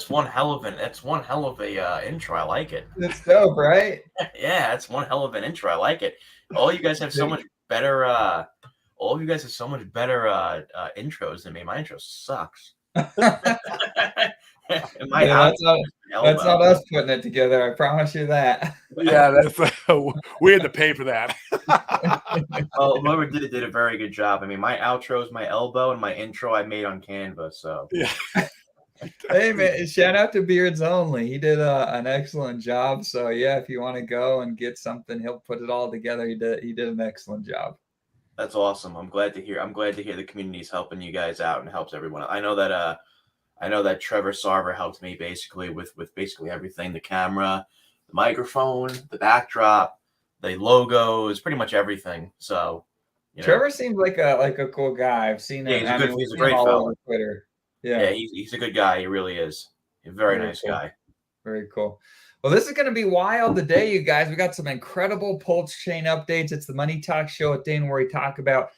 That's one hell of a intro. I like it. It's dope, right? Yeah, that's one hell of an intro. I like it. All you guys have so much better. All of you guys have so much better intros than me. My intro sucks. My Yeah, that's elbow. not us putting it together. I promise you that. Yeah, that's we had to pay for that. Well, whoever did a very good job. I mean, my outro is my elbow, and my intro I made on Canva. So Yeah. Hey man, shout out to Beards Only. He did an excellent job. So yeah, if you want to go and get something, he'll put it all together. He did an excellent job. that's awesome. I'm glad to hear. I'm glad to hear the community's helping you guys out and helps everyone. I know that Trevor Sarver helped me basically with basically everything: the camera, the microphone, the backdrop, the logos, pretty much everything. So, Trevor seems like a cool guy. I've seen yeah, him. he's a We've seen him great all fella. over Twitter. Yeah, Yeah, he's a good guy. He really is. A very nice cool. guy. Very cool. Well, this is going to be wild today, you guys. We got some incredible Pulsechain updates. It's the Money Talk Show at Dane, where we talk about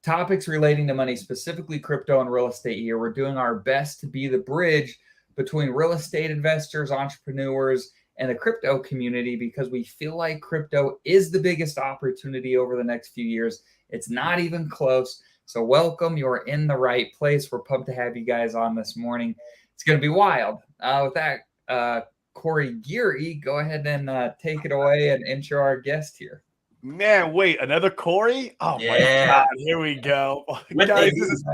topics relating to money, specifically crypto and real estate here. We're doing our best to be the bridge between real estate investors, entrepreneurs, and the crypto community, because we feel like crypto is the biggest opportunity over the next few years. It's not even close. So welcome. You're in the right place. We're pumped to have you guys on this morning. It's going to be wild. With that, Corey Geary, go ahead and take it away and intro our guest here. Man, wait, another Corey? Oh my God, here we go. Guys, this is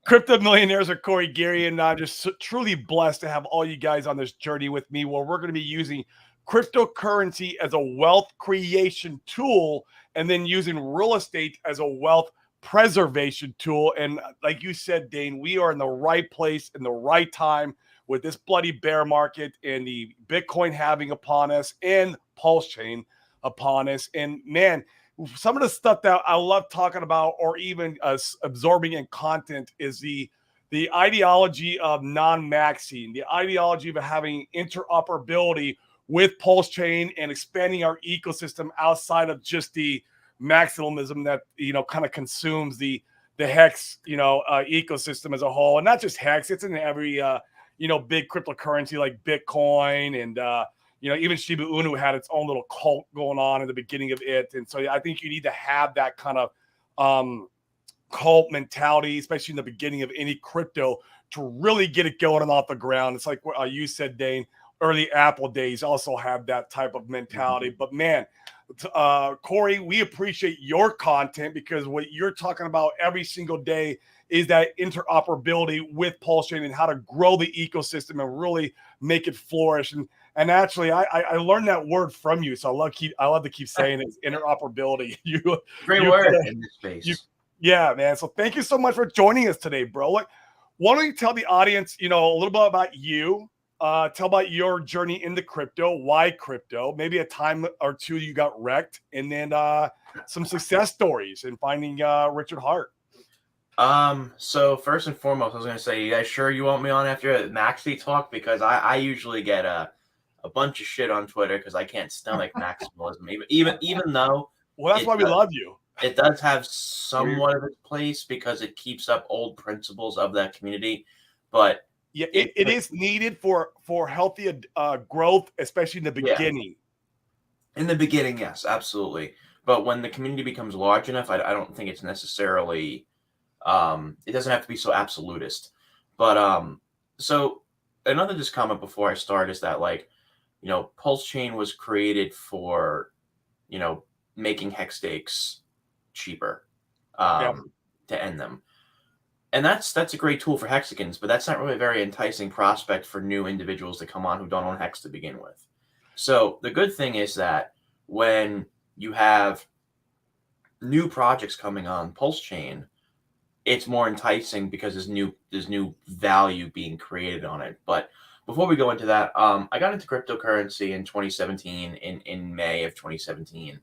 Crypto Millionaires with Corey Geary, and I'm just truly blessed to have all you guys on this journey with me, where we're going to be using cryptocurrency as a wealth creation tool, and then using real estate as a wealth preservation tool. And like you said, Dane, we are in the right place in the right time with this bloody bear market and the Bitcoin halving upon us and Pulsechain upon us. And man, some of the stuff that I love talking about, or even absorbing in content, is the ideology of non-maxing, the ideology of having interoperability with Pulsechain and expanding our ecosystem outside of just the maximalism that kind of consumes the Hex ecosystem as a whole. And not just Hex, it's in every big cryptocurrency like Bitcoin, and even Shiba Inu had its own little cult going on in the beginning of it. And so I think you need to have that kind of cult mentality, especially in the beginning of any crypto, to really get it going and off the ground. It's like what you said, Dane, early Apple days also have that type of mentality. Mm-hmm. But man, Corey, we appreciate your content, because what you're talking about every single day is that interoperability with Pulsechain and how to grow the ecosystem and really make it flourish. And actually, I learned that word from you, so I love to keep saying it. Interoperability. Great word in this space. Yeah, man. So thank you so much for joining us today, bro. Why don't you tell the audience, a little bit about you? Tell about your journey into crypto, why crypto, maybe a time or two you got wrecked, and then some success stories in finding Richard Hart. So first and foremost, I was going to say, you guys sure you want me on after Maxi talk? Because I usually get a bunch of shit on Twitter because I can't stomach maximalism, even though. Well, that's why we love you. It does have somewhat of its place because it keeps up old principles of that community, but yeah, it is needed for healthy growth, especially in the beginning. Yeah. In the beginning, yes, absolutely. But when the community becomes large enough, I don't think it's necessarily. It doesn't have to be so absolutist. But so another just comment before I start is that, like, Pulsechain was created for, making hex stakes cheaper, to end them. And that's a great tool for hexagons, but that's not really a very enticing prospect for new individuals to come on who don't own hex to begin with. So the good thing is that when you have new projects coming on Pulsechain, it's more enticing because there's new value being created on it. But before we go into that, I got into cryptocurrency in 2017, in May of 2017.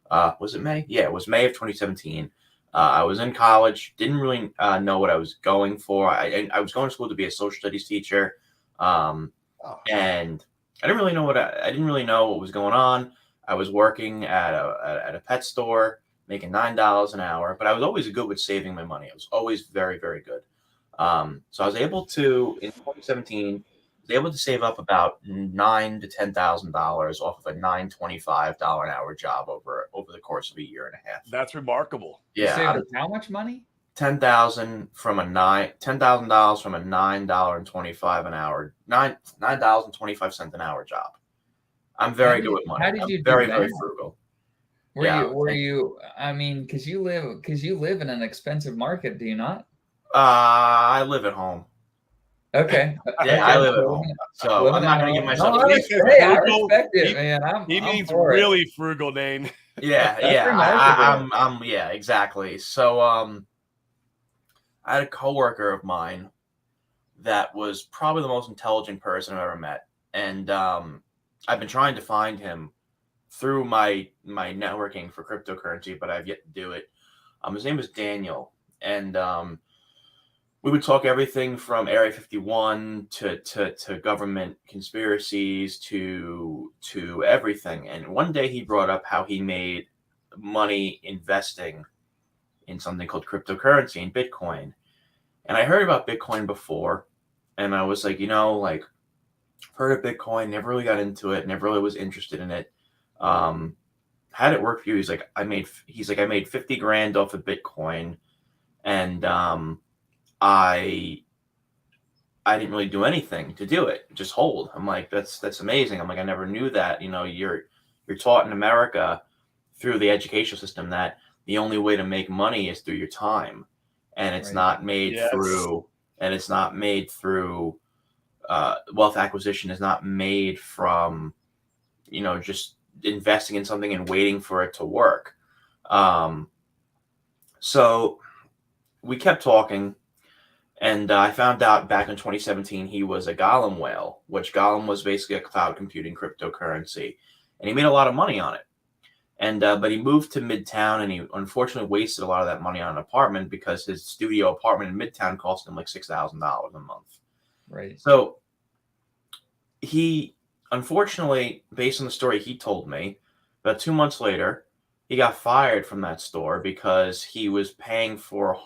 Was it May? Yeah, it was May of 2017. I was in college, didn't really know what I was going for. I was going to school to be a social studies teacher, and I didn't really know what was going on. I was working at a pet store, making $9 an hour, but I was always good with saving my money. I was always very, very good. So I was able to, in 2017, able to save up about $9,000 to $10,000 off of a $9.25 an hour job over the course of a year and a half. That's remarkable. You saved how much money? $10,000 from $10,000 from a $9.25 an hour, $9.25 an hour job. I'm very good with money. How did you do that? Very frugal. Were you? I mean, because you live in an expensive market, do you not? I live at home. Okay. Yeah, I live at home, so I'm not going to give myself. No, hey, I respect it, man. He means really frugal, Dane. Yeah, I'm yeah, exactly. So, I had a coworker of mine that was probably the most intelligent person I've ever met, and I've been trying to find him through my networking for cryptocurrency, but I've yet to do it. His name is Daniel, and we would talk everything from Area 51 to government conspiracies to everything. And one day he brought up how he made money investing in something called cryptocurrency and Bitcoin. And I heard about Bitcoin before, and I was like, heard of Bitcoin, never really got into it, never really was interested in it. How'd it work for you? He's like, I made 50 grand off of Bitcoin, and I didn't really do anything to do it, just hold. I'm like, that's amazing. I'm like, I never knew that. You're taught in America through the educational system that the only way to make money is through your time, and it's not made through wealth acquisition is not made from just investing in something and waiting for it to work. So we kept talking. And I found out back in 2017 he was a Golem whale, which Golem was basically a cloud computing cryptocurrency, and he made a lot of money on it. And but he moved to Midtown, and he unfortunately wasted a lot of that money on an apartment because his studio apartment in Midtown cost him like $6,000 a month. Right. So he, unfortunately, based on the story he told me, about 2 months later, he got fired from that store because he was paying for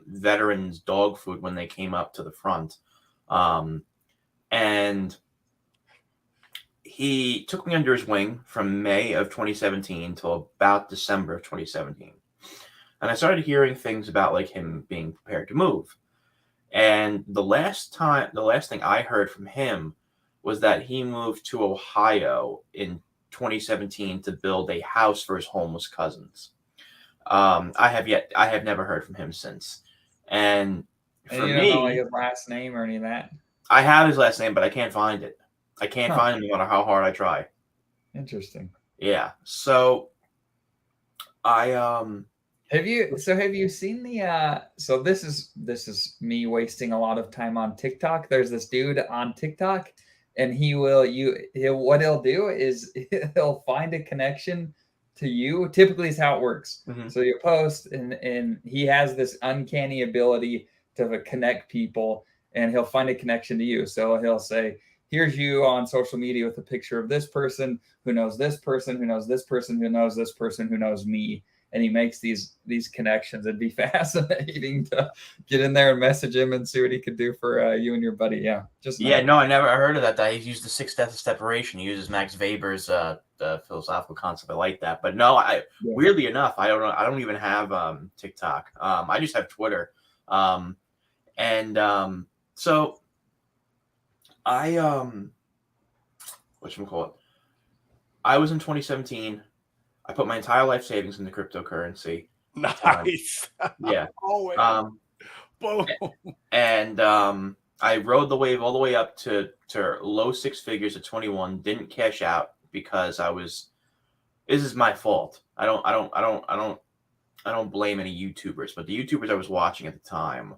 veterans' dog food when they came up to the front. And he took me under his wing from May of 2017 till about December of 2017. And I started hearing things about like him being prepared to move. And the last thing I heard from him was that he moved to Ohio in 2017 to build a house for his homeless cousins. I have never heard from him since. And for you don't know like his last name or any of that? I have his last name, but I can't find it. I can't find him no matter how hard I try. Interesting. Yeah. So I have you seen the so this is me wasting a lot of time on TikTok. There's this dude on TikTok, and what he'll do is he'll find a connection to you. Typically is how it works. Mm-hmm. So you post and he has this uncanny ability to connect people, and he'll find a connection to you. So he'll say, here's you on social media with a picture of this person who knows this person, who knows this person, who knows this person, who knows me. And he makes these connections. It'd be fascinating to get in there and message him and see what he could do for you and your buddy. Yeah. No, I never heard of that. He's used the 6 steps of separation. He uses Max Weber's philosophical concept. I like that. But no, weirdly enough, I don't even have TikTok. I just have Twitter. So I whatchamacallit? I was in 2017. I put my entire life savings into cryptocurrency. Nice. Yeah. Boom. And I rode the wave all the way up to low 6 figures at 21. Didn't cash out because this is my fault. I don't blame any YouTubers, but the YouTubers I was watching at the time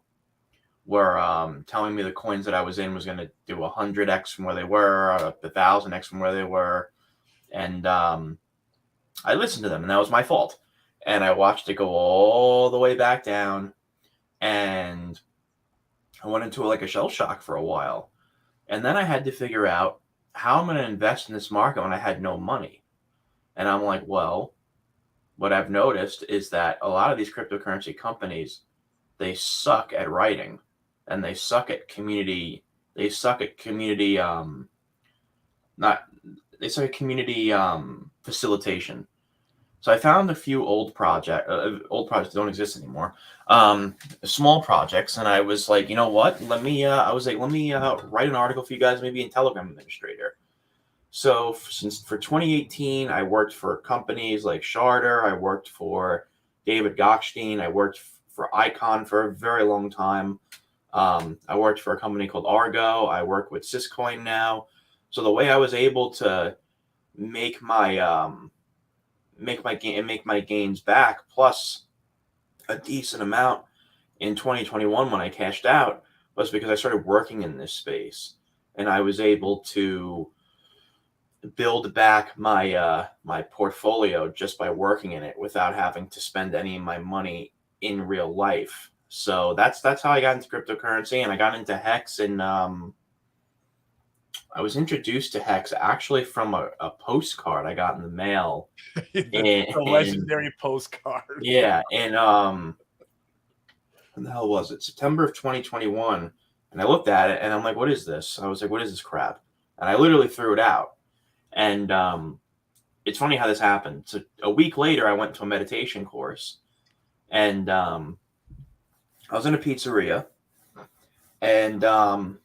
were telling me the coins that I was in was going to do 100x from where they were, 1,000x from where they were, and I listened to them, and that was my fault. And I watched it go all the way back down, and I went into like a shell shock for a while. And then I had to figure out how I'm going to invest in this market when I had no money. And I'm like, well, what I've noticed is that a lot of these cryptocurrency companies, they suck at writing, and they suck at community they suck at community not they suck at community facilitation. So I found a few old projects that don't exist anymore, small projects, and I was like, you know what? Let me write an article for you guys, maybe in Telegram Administrator. So for 2018, I worked for companies like Charter. I worked for David Gochstein. I worked for Icon for a very long time. I worked for a company called Argo. I work with Syscoin now. So the way I was able to make my gains back plus a decent amount in 2021 when I cashed out was because I started working in this space, and I was able to build back my my portfolio just by working in it without having to spend any of my money in real life. So that's how I got into cryptocurrency, and I got into Hex, and I was introduced to Hex actually from a postcard I got in the mail. the legendary postcard. Yeah, and when the hell was it? September of 2021. And I looked at it and I'm like, what is this? I was like, what is this crap? And I literally threw it out. And it's funny how this happened. So a week later, I went to a meditation course, and I was in a pizzeria, and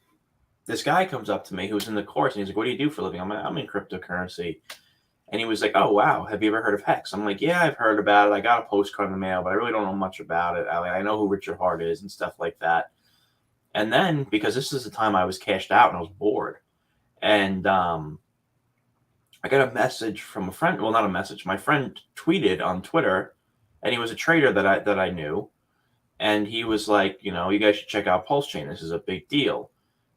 this guy comes up to me who's in the course, and he's like, what do you do for a living? I'm like, I'm in cryptocurrency. And he was like, oh, wow, have you ever heard of Hex? I'm like, yeah, I've heard about it. I got a postcard in the mail, but I really don't know much about it. I know who Richard Hart is and stuff like that. And then, because this is the time I was cashed out and I was bored, and I got a message from a friend. Well, not a message. My friend tweeted on Twitter, and he was a trader that I knew. And he was like, you know, you guys should check out Pulsechain. This is a big deal.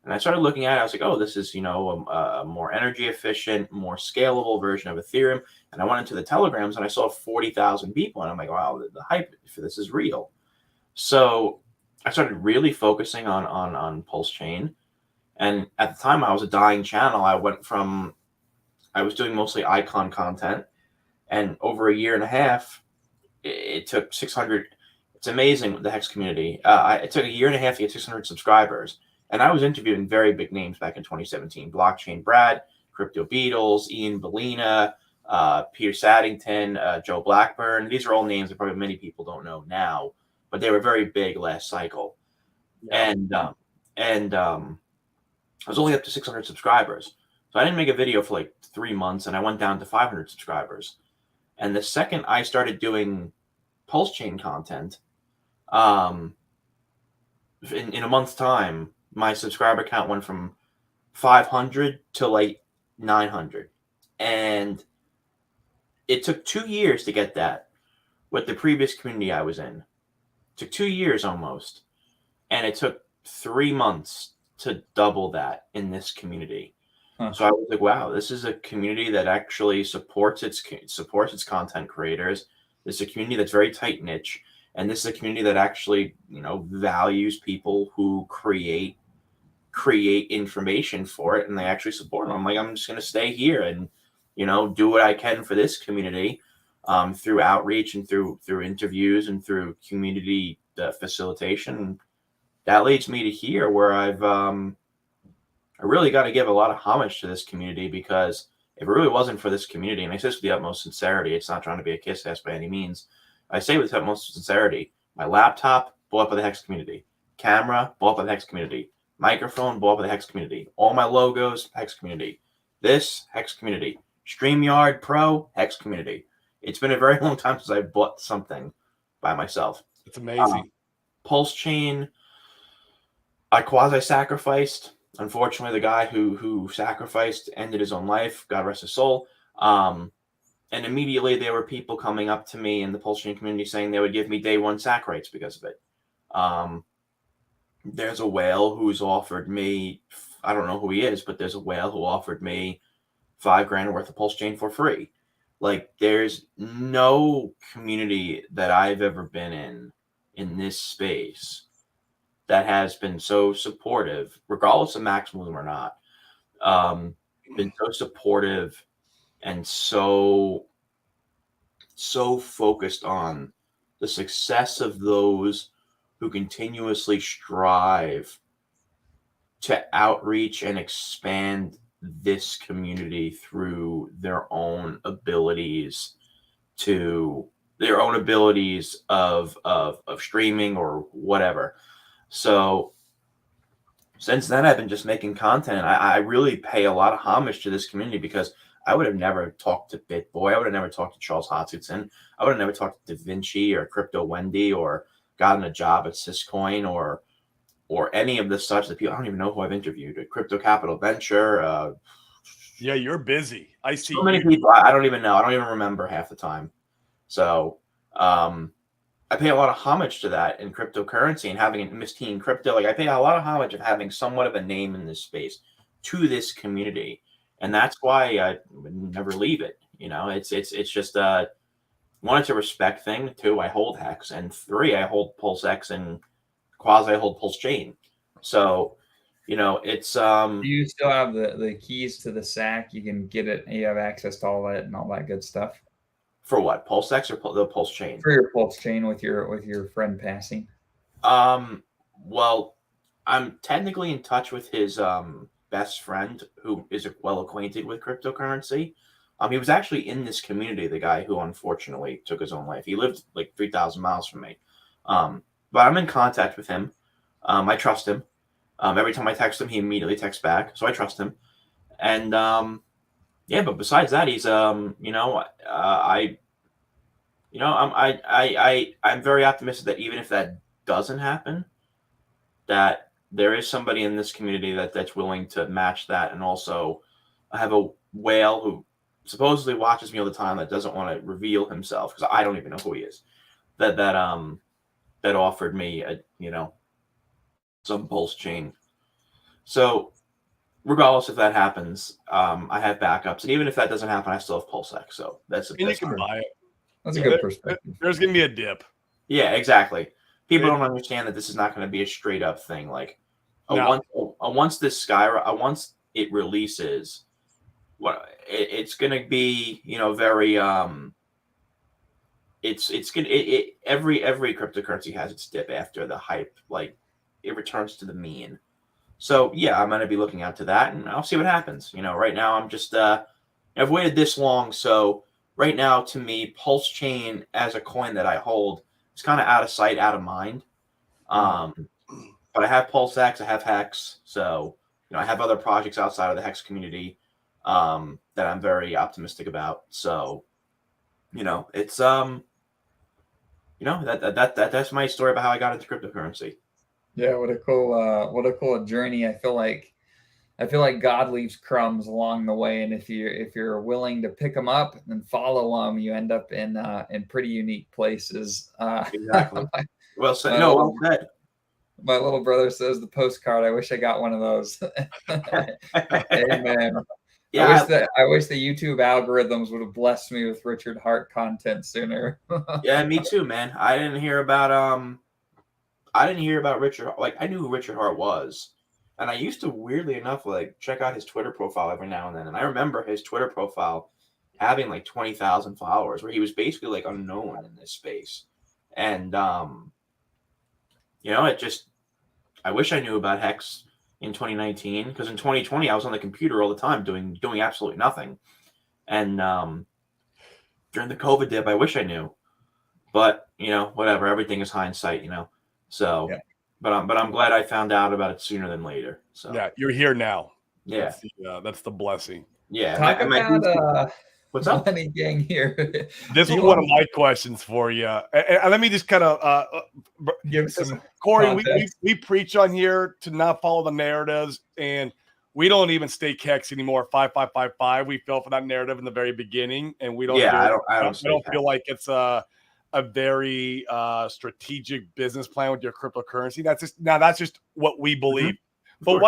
And I started looking at it. I was like, oh, this is, you know, a more energy efficient, more scalable version of Ethereum. And I went into the Telegrams and I saw 40,000 people. And I'm like, wow, the hype for this is real. So I started really focusing on Pulsechain. And at the time, I was a dying channel. I was doing mostly icon content. And over a year and a half, it took 600. It's amazing with the Hex community. It took a year and a half to get 600 subscribers. And I was interviewing very big names back in 2017. Blockchain Brad, Crypto Beatles, Ian Bellina, Peter Saddington, Joe Blackburn. These are all names that probably many people don't know now, but they were very big last cycle. Yeah. And I was only up to 600 subscribers. So I didn't make a video for like 3 months, and I went down to 500 subscribers. And the second I started doing Pulsechain content, in a month's time, my subscriber count went from 500 to like 900. And it took 2 years to get that with the previous community I was in. It took 2 years almost. And it took 3 months to double that in this community. Huh. So I was like, wow, this is a community that actually supports its content creators. This is a community that's very tight niche. And this is a community that actually, you know, values people who create information for it, and they actually support them. I'm like, I'm just going to stay here and, you know, do what I can for this community through outreach and through interviews and through community facilitation. That leads me to here where I really got to give a lot of homage to this community, because if it really wasn't for this community, and I say this with the utmost sincerity, it's not trying to be a kiss ass by any means. I say with the utmost sincerity, my laptop bought by the Hex community, camera bought by the Hex community, microphone bought by the Hex community, all my logos, Hex community, this Hex community, StreamYard Pro, Hex community. It's been a very long time since I bought something by myself. It's amazing. Pulsechain, I quasi-sacrificed. Unfortunately, the guy who sacrificed ended his own life. God rest his soul. And immediately there were people coming up to me in the Pulsechain community saying they would give me day one sack rates because of it. There's a whale who's offered me, I don't know who he is, but there's a whale who offered me $5,000 worth of Pulsechain for free. Like, there's no community that I've ever been in this space that has been so supportive, regardless of maximalism or not, been so supportive and so focused on the success of those who continuously strive to outreach and expand this community through their own abilities of streaming or whatever. So since then, I've been just making content. I really pay a lot of homage to this community because I would have never talked to BitBoy. I would have never talked to Charles Hoskinson. I would have never talked to Da Vinci or Crypto Wendy or gotten a job at Syscoin or any of the such that people, I don't even know who I've interviewed. Crypto Capital Venture. Yeah, you're busy. I see so many people. I don't even know. I don't even remember half the time. So I pay a lot of homage to that in cryptocurrency and having Miss Teen Crypto. Like I pay a lot of homage of having somewhat of a name in this space to this community, and that's why I would never leave it. You know, it's just one, it's a respect thing. Two, I hold Hex, and three, I hold PulseX and quasi hold Pulsechain. So, you know, it's Do you still have the keys to the SAC? You can get it. You have access to all that and all that good stuff. For what, PulseX or the Pulsechain? For your Pulsechain with your friend passing. Well, I'm technically in touch with his best friend who is well acquainted with cryptocurrency. He was actually in this community, the guy who unfortunately took his own life. He lived like 3,000 miles from me. But I'm in contact with him. I trust him. Every time I text him, he immediately texts back. So I trust him. And yeah, but besides that, he's I'm very optimistic that even if that doesn't happen, that there is somebody in this community that's willing to match that. And also I have a whale who supposedly watches me all the time that doesn't want to reveal himself because I don't even know who he is. That offered me some Pulsechain. So regardless if that happens, I have backups, and even if that doesn't happen, I still have PulseX. So that's you can buy it. That's a good perspective. There's gonna be a dip. Yeah, exactly. People don't understand that this is not going to be a straight up thing. Like once it releases, it's going to be very every cryptocurrency has its dip after the hype. Like it returns to the mean. So yeah, I'm going to be looking out to that, and I'll see what happens. Right now I'm just I've waited this long, so right now to me, Pulsechain as a coin that I hold is kind of out of sight, out of mind. But I have PulseX, I have Hex, so I have other projects outside of the Hex community that I'm very optimistic about. So it's that's my story about how I got into cryptocurrency. Yeah, what a cool journey. I feel like God leaves crumbs along the way, and if you're willing to pick them up and follow them, you end up in pretty unique places. Exactly. Well said. Well said. My little brother says the postcard. I wish I got one of those. Amen. Yeah, I wish the YouTube algorithms would have blessed me with Richard Hart content sooner. Yeah, me too, man. I didn't hear about Richard. Like I knew who Richard Hart was, and I used to weirdly enough check out his Twitter profile every now and then. And I remember his Twitter profile having 20,000 followers, where he was basically unknown in this space. And I wish I knew about Hex in 2019, because in 2020 I was on the computer all the time doing absolutely nothing. And during the COVID dip, I wish I knew, but whatever. Everything is hindsight, So, yeah. but I'm glad I found out about it sooner than later. So yeah, you're here now. Yeah, that's the blessing. Yeah. Talk about what's up, Money Gang here? This is one of my questions for you, and let me just kind of give some Corey. We preach on here to not follow the narratives, and we don't even stake Hex anymore. 5555. We fell for that narrative in the very beginning, and we don't. Yeah, I don't feel like it's a very strategic business plan with your cryptocurrency. That's just what we believe. Mm-hmm. But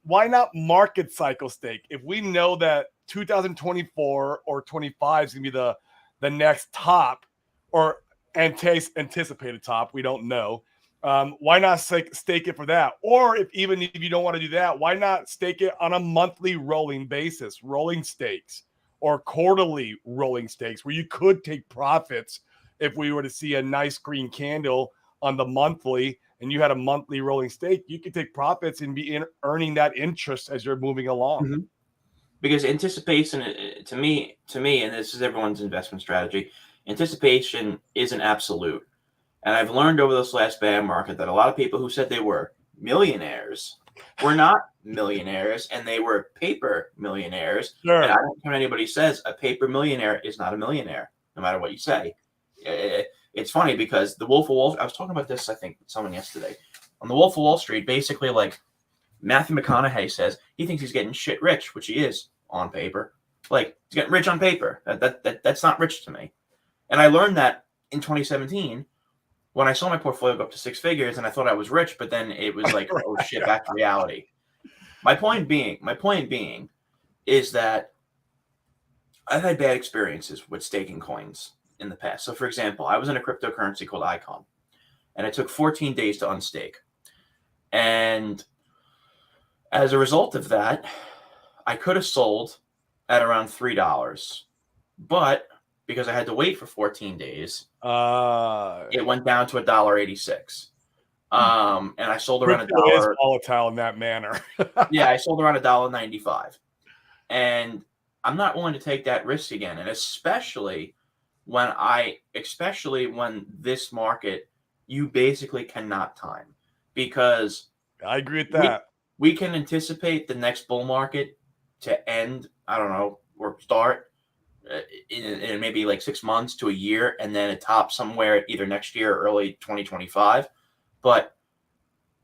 why not market cycle stake? If we know that 2024 or 25 is going to be the next top or anticipated top, we don't know. Why not stake it for that? Or if you don't want to do that, why not stake it on a monthly rolling basis, rolling stakes, or quarterly rolling stakes, where you could take profits if we were to see a nice green candle on the monthly and you had a monthly rolling stake, you could take profits and be earning that interest as you're moving along. Mm-hmm. Because anticipation, to me, and this is everyone's investment strategy, anticipation isn't absolute. And I've learned over this last bear market that a lot of people who said they were millionaires were not millionaires, and they were paper millionaires. Sure. And I don't care what anybody says, a paper millionaire is not a millionaire, no matter what you say. It's funny because the Wolf of Wall Street, I was talking about this, I think, with someone yesterday. On the Wolf of Wall Street, basically, like, Matthew McConaughey says he thinks he's getting shit rich, which he is on paper. Like, he's getting rich on paper. That's not rich to me. And I learned that in 2017 when I saw my portfolio go up to 6 figures, and I thought I was rich, but then it was like, oh shit, back to reality. My point being is that I've had bad experiences with staking coins in the past. So, for example, I was in a cryptocurrency called Icon, and it took 14 days to unstake. And as a result of that, I could have sold at around $3, but because I had to wait for 14 days, it went down to $1.86. And I sold around $1. Is volatile in that manner. Yeah, I sold around $1.95, and I'm not willing to take that risk again. And especially when this market, you basically cannot time, because I agree with that. We can anticipate the next bull market to end, I don't know, or start in maybe like 6 months to a year, and then it tops somewhere either next year or early 2025. But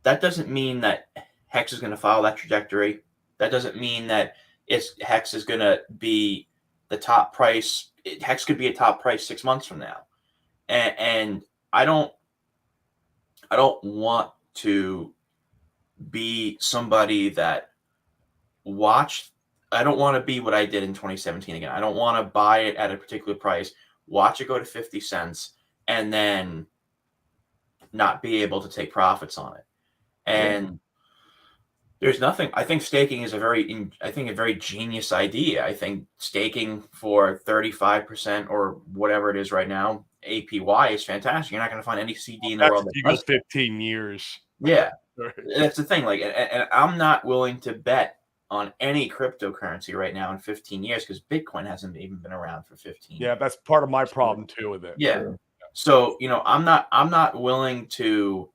that doesn't mean that Hex is going to follow that trajectory. That doesn't mean that Hex is going to be the top price. Hex could be a top price 6 months from now. And I don't want to be somebody that watched. I don't want to be what I did in 2017 again. I don't want to buy it at a particular price, watch it go to 50 cents, and then not be able to take profits on it. And there's nothing. I think staking is a very genius idea. I think staking for 35% or whatever it is right now, APY, is fantastic. You're not going to find any CD in the world that does 15 years. Yeah, that's the thing. Like, and I'm not willing to bet on any cryptocurrency right now in 15 years because Bitcoin hasn't even been around for 15 years. Yeah, that's part of my problem too with it. Yeah. So, I'm not willing to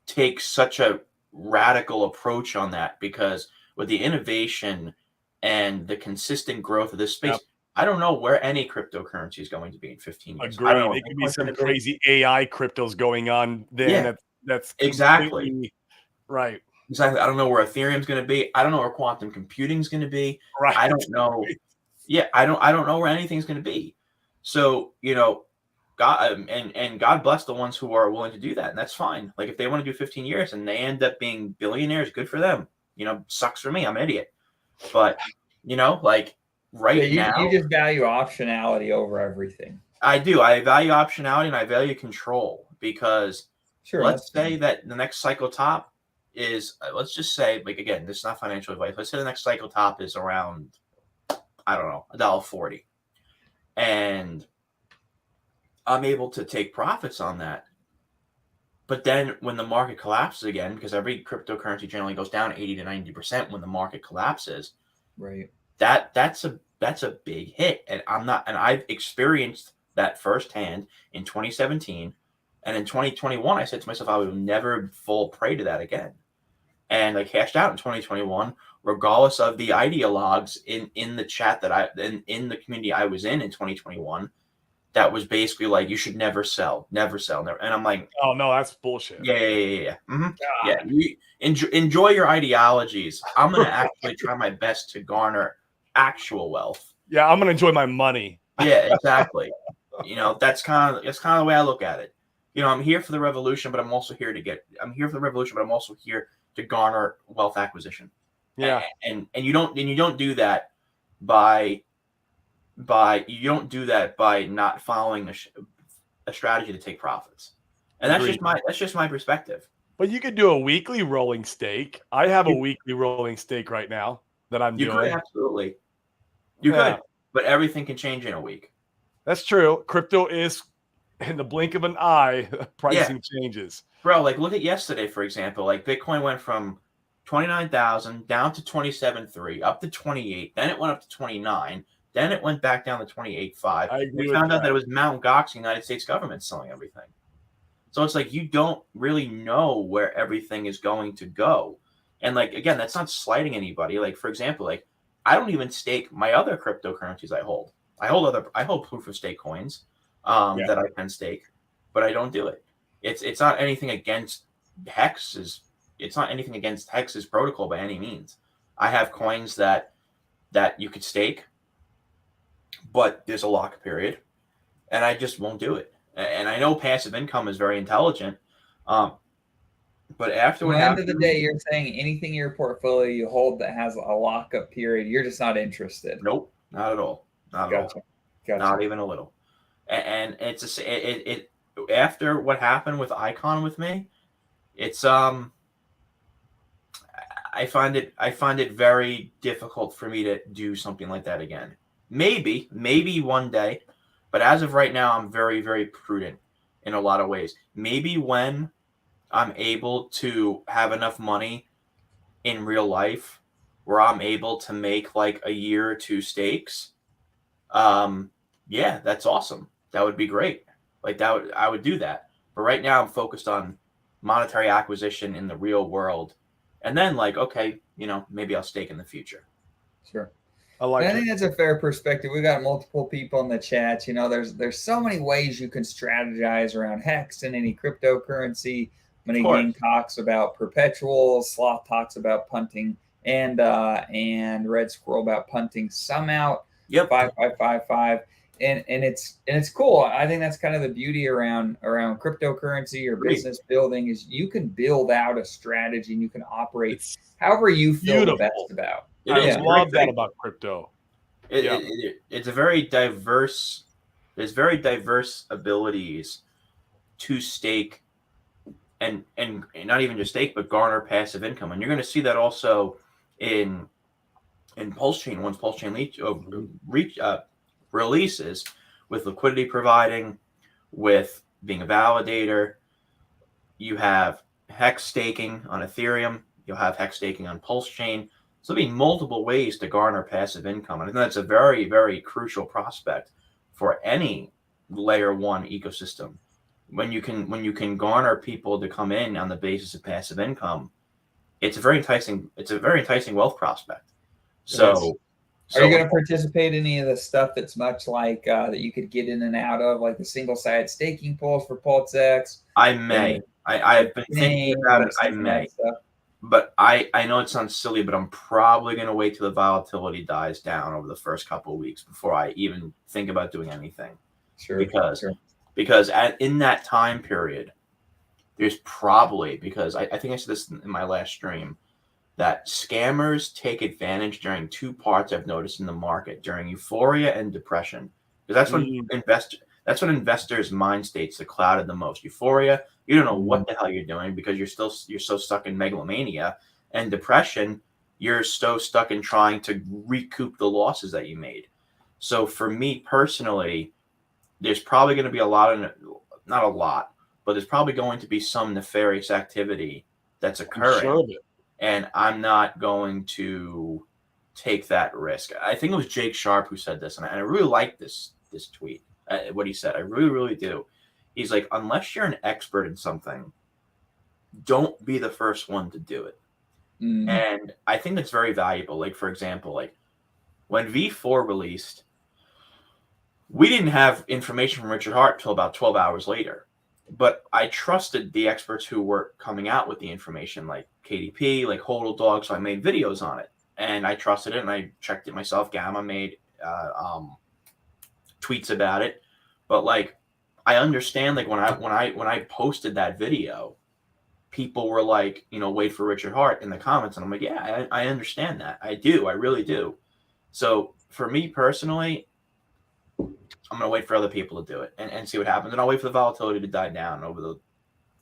take such a radical approach on that, because with the innovation and the consistent growth of this space, I don't know where any cryptocurrency is going to be in 15 years. Agreed. There could be some crazy AI cryptos going on then. Yeah. That's exactly right. Exactly. I don't know where Ethereum's going to be. I don't know where quantum computing is going to be. Right. I don't know. Yeah, I don't know where anything's going to be. So, God and God bless the ones who are willing to do that, and that's fine. Like, if they want to do 15 years and they end up being billionaires, good for them. Sucks for me. I'm an idiot. But like now, you just value optionality over everything. I do. I value optionality and I value control, because let's say that the next cycle top is, let's just say, like, again, this is not financial advice. Let's say the next cycle top is around, I don't know, $1.40, and I'm able to take profits on that. But then when the market collapses again, because every cryptocurrency generally goes down 80 to 90% when the market collapses, right? That's a big hit, and I've experienced that firsthand in 2017. And in 2021, I said to myself, I would never fall prey to that again. And I cashed out in 2021, regardless of the ideologues in the chat in the community I was in 2021. That was basically like, you should never sell. And I'm like, oh no, that's bullshit. Yeah. Mm-hmm. Yeah. You enjoy your ideologies. I'm going to actually try my best to garner actual wealth. Yeah, I'm going to enjoy my money. Yeah, exactly. That's kind of the way I look at it. I'm here for the revolution, but I'm also here to garner wealth acquisition. Yeah. And you don't do that by not following a strategy to take profits. And that's just my perspective. But you could do a weekly rolling stake. I have a weekly rolling stake right now that I'm doing. You could, absolutely. You could, but everything can change in a week. That's true. Crypto is in the blink of an eye, pricing changes. Bro, like look at yesterday, for example. Like Bitcoin went from 29,000 down to 27.3, up to 28, then it went up to 29, then it went back down to 28.5. I agree We with found out that that. it was Mt. Gox, United States government selling everything. So it's like you don't really know where everything is going to go. And like again, that's not slighting anybody. Like for example, like I don't even stake my other cryptocurrencies I hold. I hold proof of stake coins that I can stake, but I don't do it. It's not anything against Hex's. It's not anything against Hex's protocol by any means. I have coins that you could stake, but there's a lock period, and I just won't do it. And I know passive income is very intelligent, but after At what the end happened, of the day, you're saying anything in your portfolio you hold that has a lockup period, you're just not interested. nope, not at all, not at all, not even a little. And it's it after what happened with Icon with me, it's I find it very difficult for me to do something like that again. Maybe one day, but as of right now, I'm very, very prudent in a lot of ways. Maybe when I'm able to have enough money in real life where I'm able to make like a year or two stakes, yeah, that's awesome. That would be great. Like I would do that. But right now, I'm focused on monetary acquisition in the real world, and then like, okay, maybe I'll stake in the future. Sure. I think that's a fair perspective. We got multiple people in the chat. There's so many ways you can strategize around Hex and any cryptocurrency. Money Game talks about perpetual, Sloth talks about punting, and Red Squirrel about punting some out. Yep. 5555. And it's cool. I think that's kind of the beauty around cryptocurrency or business building is you can build out a strategy and you can operate however you feel the best about. I love that about crypto. It's a very diverse. There's very diverse abilities to stake, and not even just stake, but garner passive income, and you're going to see that also in Pulsechain once Pulsechain releases, with liquidity providing, with being a validator. You have Hex staking on Ethereum. You'll have Hex staking on Pulsechain. So there'll be multiple ways to garner passive income. And I think that's a very, very crucial prospect for any layer one ecosystem. When you can garner people to come in on the basis of passive income, it's a very enticing wealth prospect. So are you going to participate in any of the stuff that's much like that you could get in and out of, like the single-sided staking pools for Pulsex? I may. I've been thinking about it. I may. But I know it sounds silly, but I'm probably going to wait till the volatility dies down over the first couple of weeks before I even think about doing anything. Sure. Because in that time period, there's probably, because I think I said this in my last stream, that scammers take advantage during two parts I've noticed in the market, during euphoria and depression. Because that's when investors' mind states are clouded the most. Euphoria, you don't know what the hell you're doing because you're so stuck in megalomania, and depression, you're so stuck in trying to recoup the losses that you made. So for me personally, there's probably going to be not a lot, but there's probably going to be some nefarious activity that's occurring. Sure of it. And I'm not going to take that risk. I think it was Jake Sharp who said this, and I really like this tweet. What he said, I really, really do. He's like, unless you're an expert in something, don't be the first one to do it. And I think that's very valuable. Like, for example, like when V4 released, we didn't have information from Richard Hart till about 12 hours later. But I trusted the experts who were coming out with the information, like KDP, like Hodl Dog, so I made videos on it. And I trusted it, and I checked it myself. Gamma made tweets about it. But like, I understand, like when I posted that video, people were like, wait for Richard Hart in the comments, and I'm like, yeah, I understand that. I do, I really do. So for me personally, I'm gonna wait for other people to do it and see what happens, and I'll wait for the volatility to die down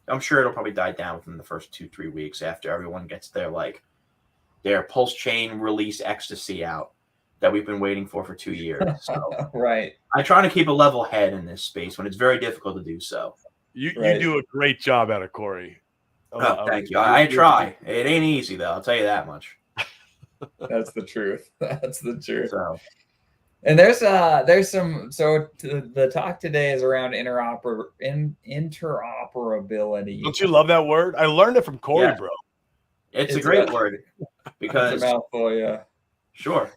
I'm sure it'll probably die down within the first 2-3 weeks after everyone gets their Pulsechain release ecstasy out. that we've been waiting for 2 years. So Right. I'm trying to keep a level head in this space when it's very difficult to do so. You do a great job at it, Corey. Thank you. I try. It ain't easy though. I'll tell you that much. That's the truth. That's the truth. So, and there's some. So the talk today is around interoperability. Don't you love that word? I learned it from Corey, bro. It's a great word because it's a mouthful. Yeah. Sure.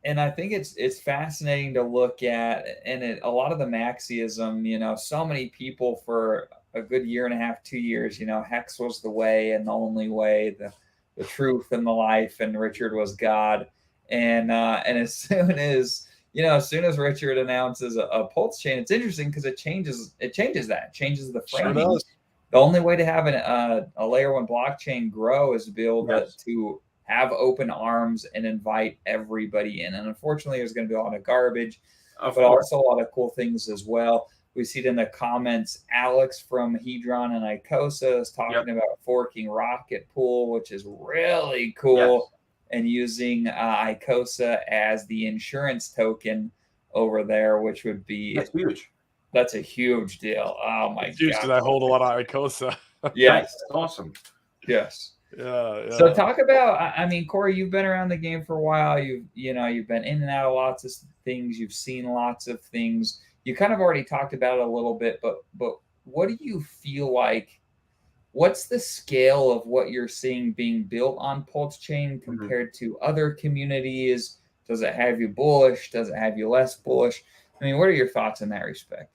And I think it's fascinating to look at, and a lot of the Maxiism, so many people for a good year and a half, 2 years, Hex was the way and the only way, the truth and the life, and Richard was God. And as soon as Richard announces a Pulsechain, it's interesting because it changes the framing. Sure does. The only way to have a layer 1 blockchain grow is to be able to have open arms and invite everybody in. And unfortunately, there's going to be a lot of garbage, but also a lot of cool things as well. We see it in the comments. Alex from Hedron and Icosa is talking about forking Rocket Pool, which is really cool, and using Icosa as the insurance token over there, which would be huge. That's a huge deal. Oh my god! Because I hold a lot of Icosa. Yes, that's awesome. Yes. Yeah. So talk about, Corey, you've been around the game for a while. You've been in and out of lots of things. You've seen lots of things. You kind of already talked about it a little bit, but what do you feel like? What's the scale of what you're seeing being built on Pulsechain compared to other communities? Does it have you bullish? Does it have you less bullish? I mean, what are your thoughts in that respect?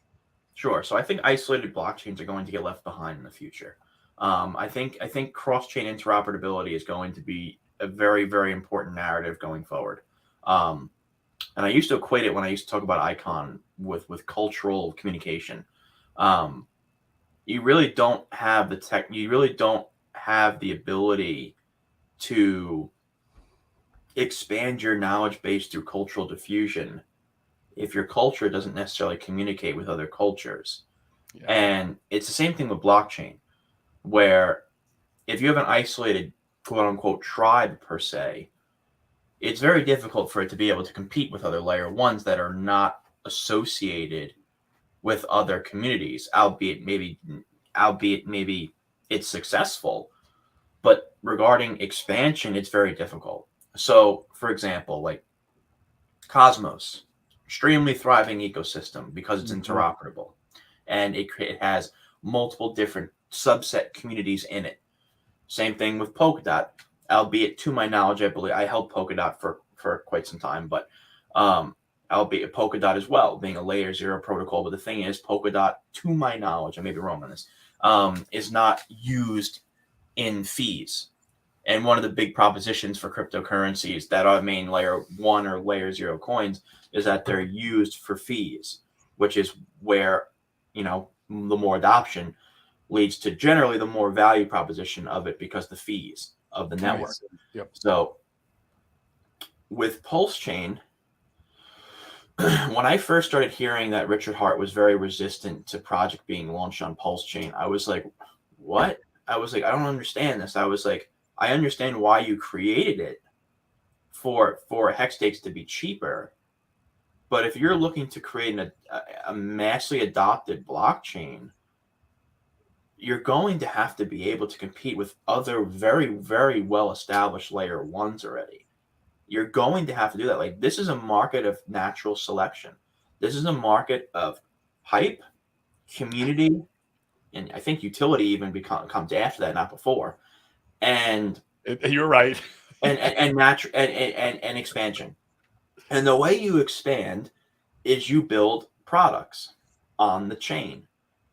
Sure. So I think isolated blockchains are going to get left behind in the future. I think cross-chain interoperability is going to be a very, very important narrative going forward. And I used to equate it when I used to talk about Icon with cultural communication. You really don't have the tech. You really don't have the ability to expand your knowledge base through cultural diffusion if your culture doesn't necessarily communicate with other cultures. Yeah. And it's the same thing with blockchain, where if you have an isolated quote unquote tribe per se, it's very difficult for it to be able to compete with other layer 1s that are not associated with other communities, albeit maybe it's successful, but regarding expansion, it's very difficult. So for example, like Cosmos, extremely thriving ecosystem because it's interoperable, and it has multiple different subset communities in it. Same thing with Polkadot, albeit to my knowledge, I believe I held Polkadot for quite some time, but albeit Polkadot as well, being a layer 0 protocol. But the thing is, Polkadot, to my knowledge, I may be wrong on this, is not used in fees. And one of the big propositions for cryptocurrencies that are main layer 1 or layer 0 coins is that they're used for fees, which is where, the more adoption leads to generally the more value proposition of it because the fees of the network. Yep. So with Pulsechain, when I first started hearing that Richard Hart was very resistant to project being launched on Pulsechain, I was like, what? I was like, I don't understand this. I was like, I understand why you created it for hex stakes to be cheaper. But if you're looking to create a massively adopted blockchain, you're going to have to be able to compete with other very, very well-established layer 1s already. You're going to have to do that. Like, this is a market of natural selection. This is a market of hype, community, and I think utility even comes after that, not before. And you're right. and natural and expansion. And the way you expand is you build products on the chain.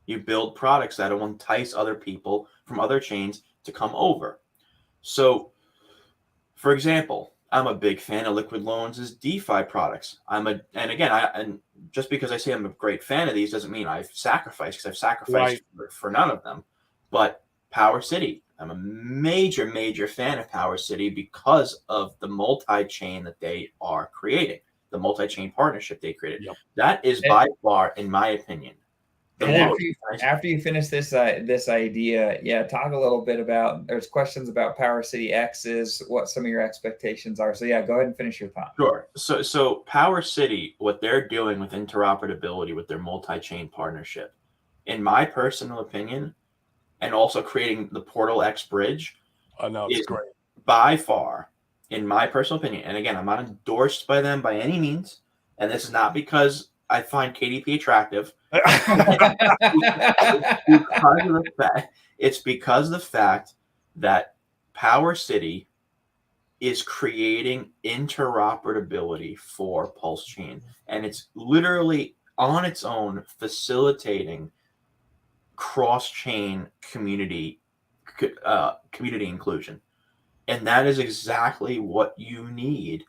You build products that will entice other people from other chains to come over. So, for example, I'm a big fan of Liquid Loans' DeFi products. And just because I say I'm a great fan of these doesn't mean I've sacrificed, because I've sacrificed for none of them. But Power City, I'm a major, major fan of Power City because of the multi-chain that they are creating, the multi-chain partnership they created. Yep. That is by far, in my opinion, And after you finish this this idea, yeah, talk a little bit about. There's questions about Power City X's, what some of your expectations are. So yeah, go ahead and finish your thought. Sure. So Power City, what they're doing with interoperability with their multi-chain partnership, in my personal opinion, and also creating the Portal X bridge, it's great by far, in my personal opinion. And again, I'm not endorsed by them by any means, and this is not because I find KDP attractive. It's because of the fact that Power City is creating interoperability for Pulsechain, and it's literally on its own facilitating cross-chain community inclusion, and that is exactly what you need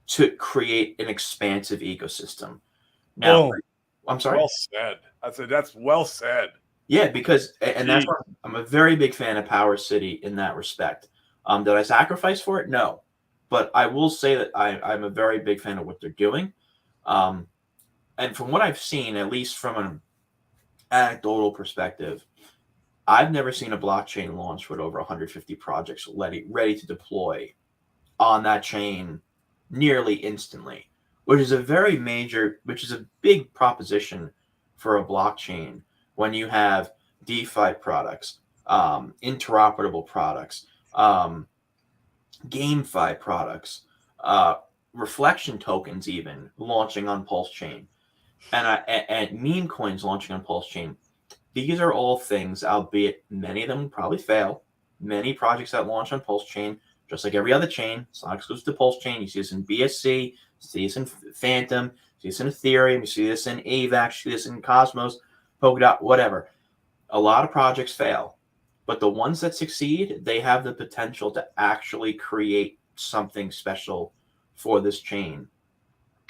to create an expansive ecosystem. Now, I'm sorry. Well said. I said that's well said. Yeah, because that's why I'm a very big fan of Power City in that respect. Did I sacrifice for it? No, but I will say that I'm a very big fan of what they're doing. And from what I've seen, at least from an anecdotal perspective, I've never seen a blockchain launch with over 150 projects ready to deploy on that chain nearly instantly, which is a big proposition for a blockchain when you have DeFi products, interoperable products, GameFi products, reflection tokens even launching on Pulsechain, and meme coins launching on Pulsechain. These are all things, albeit many of them probably fail. Many projects that launch on Pulsechain, just like every other chain, it's not exclusive to Pulsechain. You see this in BSC, you see this in Phantom, you see this in Ethereum, you see this in AVAX, you see this in Cosmos, Polkadot, whatever. A lot of projects fail, but the ones that succeed, they have the potential to actually create something special for this chain.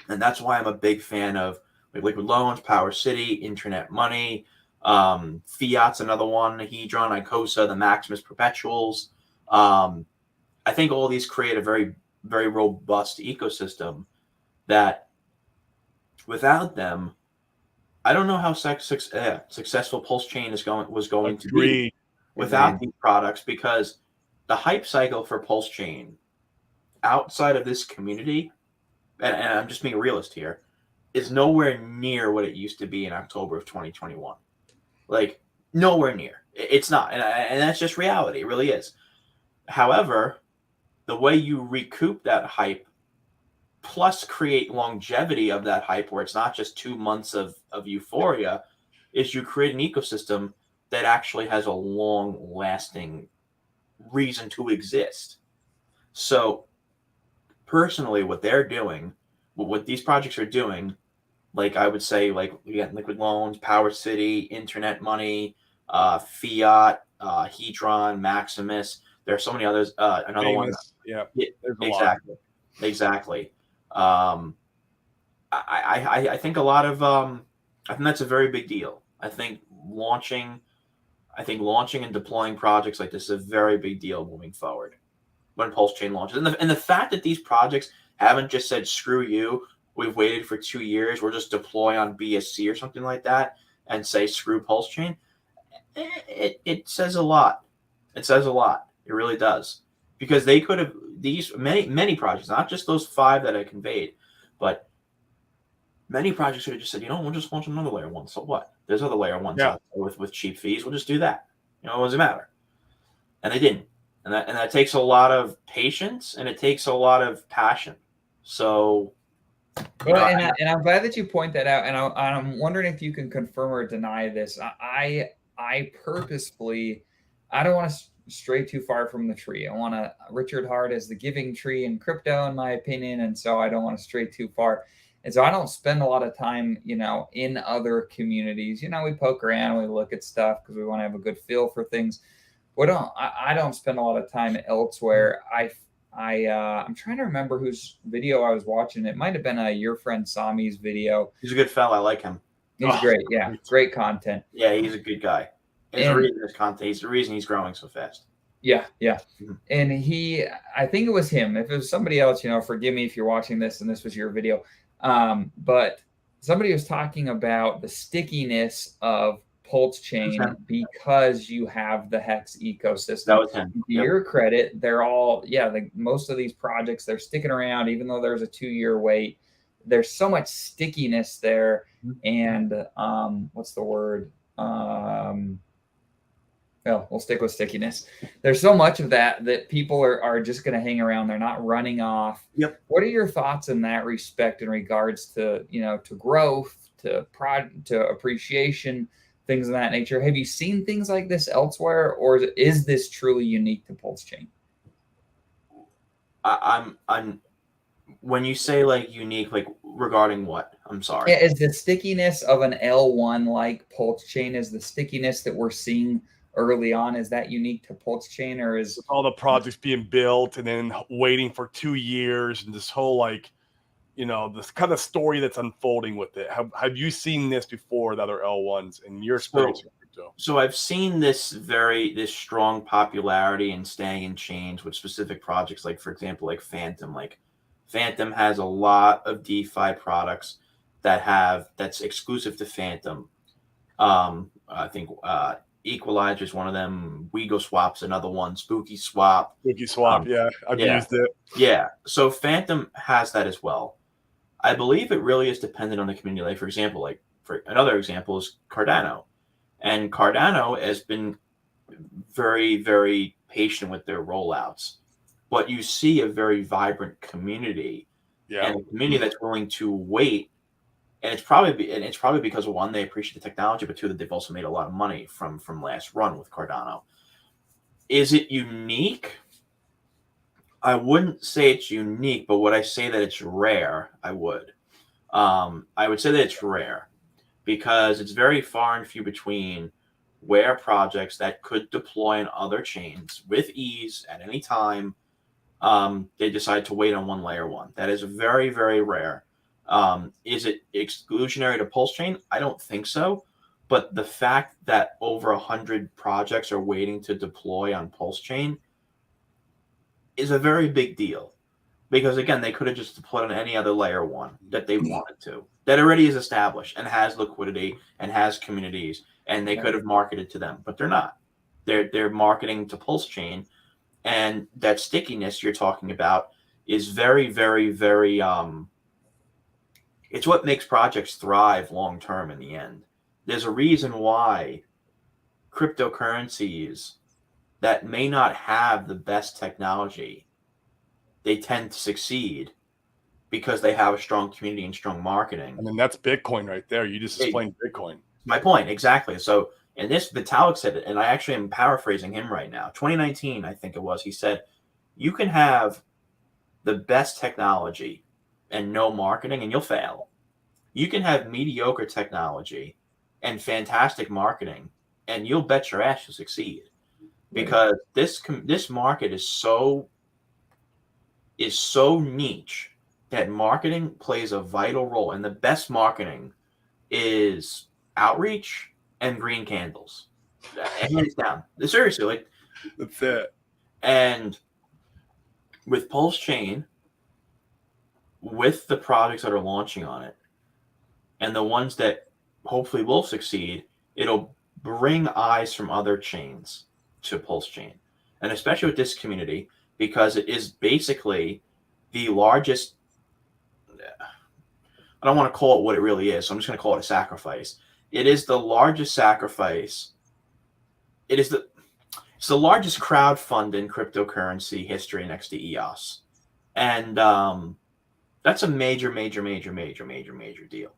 And that's why I'm a big fan of Liquid Loans, Power City, Internet Money, Fiat's another one, Hedron, Icosa, the Maximus Perpetuals. I think all these create a very, very robust ecosystem that without them, I don't know how successful Pulsechain was going to be without these products, because the hype cycle for Pulsechain outside of this community, and I'm just being a realist here, is nowhere near what it used to be in October of 2021. Like, nowhere near. It's not. And that's just reality. It really is. However, the way you recoup that hype plus create longevity of that hype, where it's not just 2 months of euphoria, is you create an ecosystem that actually has a long-lasting reason to exist. So, personally, what they're doing, what these projects are doing, like I would say, like we got Liquid Loans, Power City, Internet Money, Fiat, Hedron, Maximus. There are so many others. Another one. Yeah, exactly. I think a lot of I think that's a very big deal. I think launching and deploying projects like this is a very big deal moving forward when Pulsechain launches. And the fact that these projects haven't just said, screw you, we've waited for 2 years, we'll just deploy on BSC or something like that and say, screw Pulsechain, it says a lot. It says a lot. It really does. Because they could have, these many projects, not just those 5 that I conveyed, but many projects could have just said, we'll just launch another layer 1. So what? There's other layer 1s out there with cheap fees. We'll just do that. What does it matter? And they didn't. And that takes a lot of patience, and it takes a lot of passion. So, and I'm glad that you point that out. And I'm wondering if you can confirm or deny this. I purposefully, I don't want to stray too far from the tree. I want to, Richard Hart is the giving tree in crypto, in my opinion. And so I don't want to stray too far. And so I don't spend a lot of time, in other communities. We poke around, we look at stuff because we want to have a good feel for things. I don't spend a lot of time elsewhere. I'm trying to remember whose video I was watching. It might have been your friend Sami's video. He's a good fella. I like him. He's great. Yeah, great content. Yeah, he's a good guy. He's the reason he's growing so fast. Yeah. Mm-hmm. And I think it was him. If it was somebody else, forgive me if you're watching this and this was your video. But somebody was talking about the stickiness of Pulsechain because you have the Hex ecosystem. That was him. To your credit, they're all, most of these projects, they're sticking around, even though there's a 2-year wait. There's so much stickiness there. And what's the word? Well, we'll stick with stickiness. There's so much of that people are just going to hang around. They're not running off. Yep. What are your thoughts in that respect in regards to, to growth, to appreciation, things of that nature? Have you seen things like this elsewhere, or is this truly unique to Pulsechain? I'm when you say like unique, like regarding what? I'm sorry. Is the stickiness of an L1 like Pulsechain, is the stickiness that we're seeing early on, is that unique to Pulsechain, or is with all the projects being built and then waiting for 2 years and this whole this kind of story that's unfolding with it? Have you seen this before with other L1s in your experience in crypto? So I've seen this strong popularity and staying in chains with specific projects, like for example, like Phantom. Like Phantom has a lot of DeFi products that's exclusive to Phantom. I think Equalizer is one of them. WeGo Swap's another one. Spooky Swap. Yeah, I've used it. Yeah, so Phantom has that as well. I believe it really is dependent on the community. Like for example, for another example is Cardano, and Cardano has been very, very patient with their rollouts. But you see a very vibrant community, and a community that's willing to wait. And it's probably because one, they appreciate the technology, but two, that they've also made a lot of money from last run with Cardano. Is it unique? I wouldn't say it's unique, but would I say that it's rare? I would. I would say that it's rare because it's very far and few between where projects that could deploy on other chains with ease at any time, they decide to wait on one layer one. That is very, very rare. Is it exclusionary to Pulsechain? I don't think so. But the fact that over 100 projects are waiting to deploy on Pulsechain is a very big deal. Because again, they could have just deployed on any other layer one that they wanted to, that already is established and has liquidity and has communities, and they could have marketed to them, but they're not. They're marketing to Pulsechain, and that stickiness you're talking about is very, very, very it's what makes projects thrive long term in the end. There's a reason why cryptocurrencies that may not have the best technology, they tend to succeed because they have a strong community and strong marketing. I mean, that's Bitcoin right there. You just explained Bitcoin. My point, exactly. So, and this, Vitalik said it, and I actually am paraphrasing him right now. 2019, I think it was, he said, you can have the best technology and no marketing and you'll fail. You can have mediocre technology and fantastic marketing and you'll bet your ass you'll succeed. Because this market is so niche that marketing plays a vital role, and the best marketing is outreach and green candles. Hands down. Seriously, like that's it. And with Pulsechain, with the projects that are launching on it, and the ones that hopefully will succeed, it'll bring eyes from other chains to Pulsechain, and especially with this community, because it is basically the largest. I don't want to call it what it really is, so I'm just going to call it a sacrifice. It is the largest sacrifice. It's the largest crowdfund in cryptocurrency history next to EOS, and that's a major deal.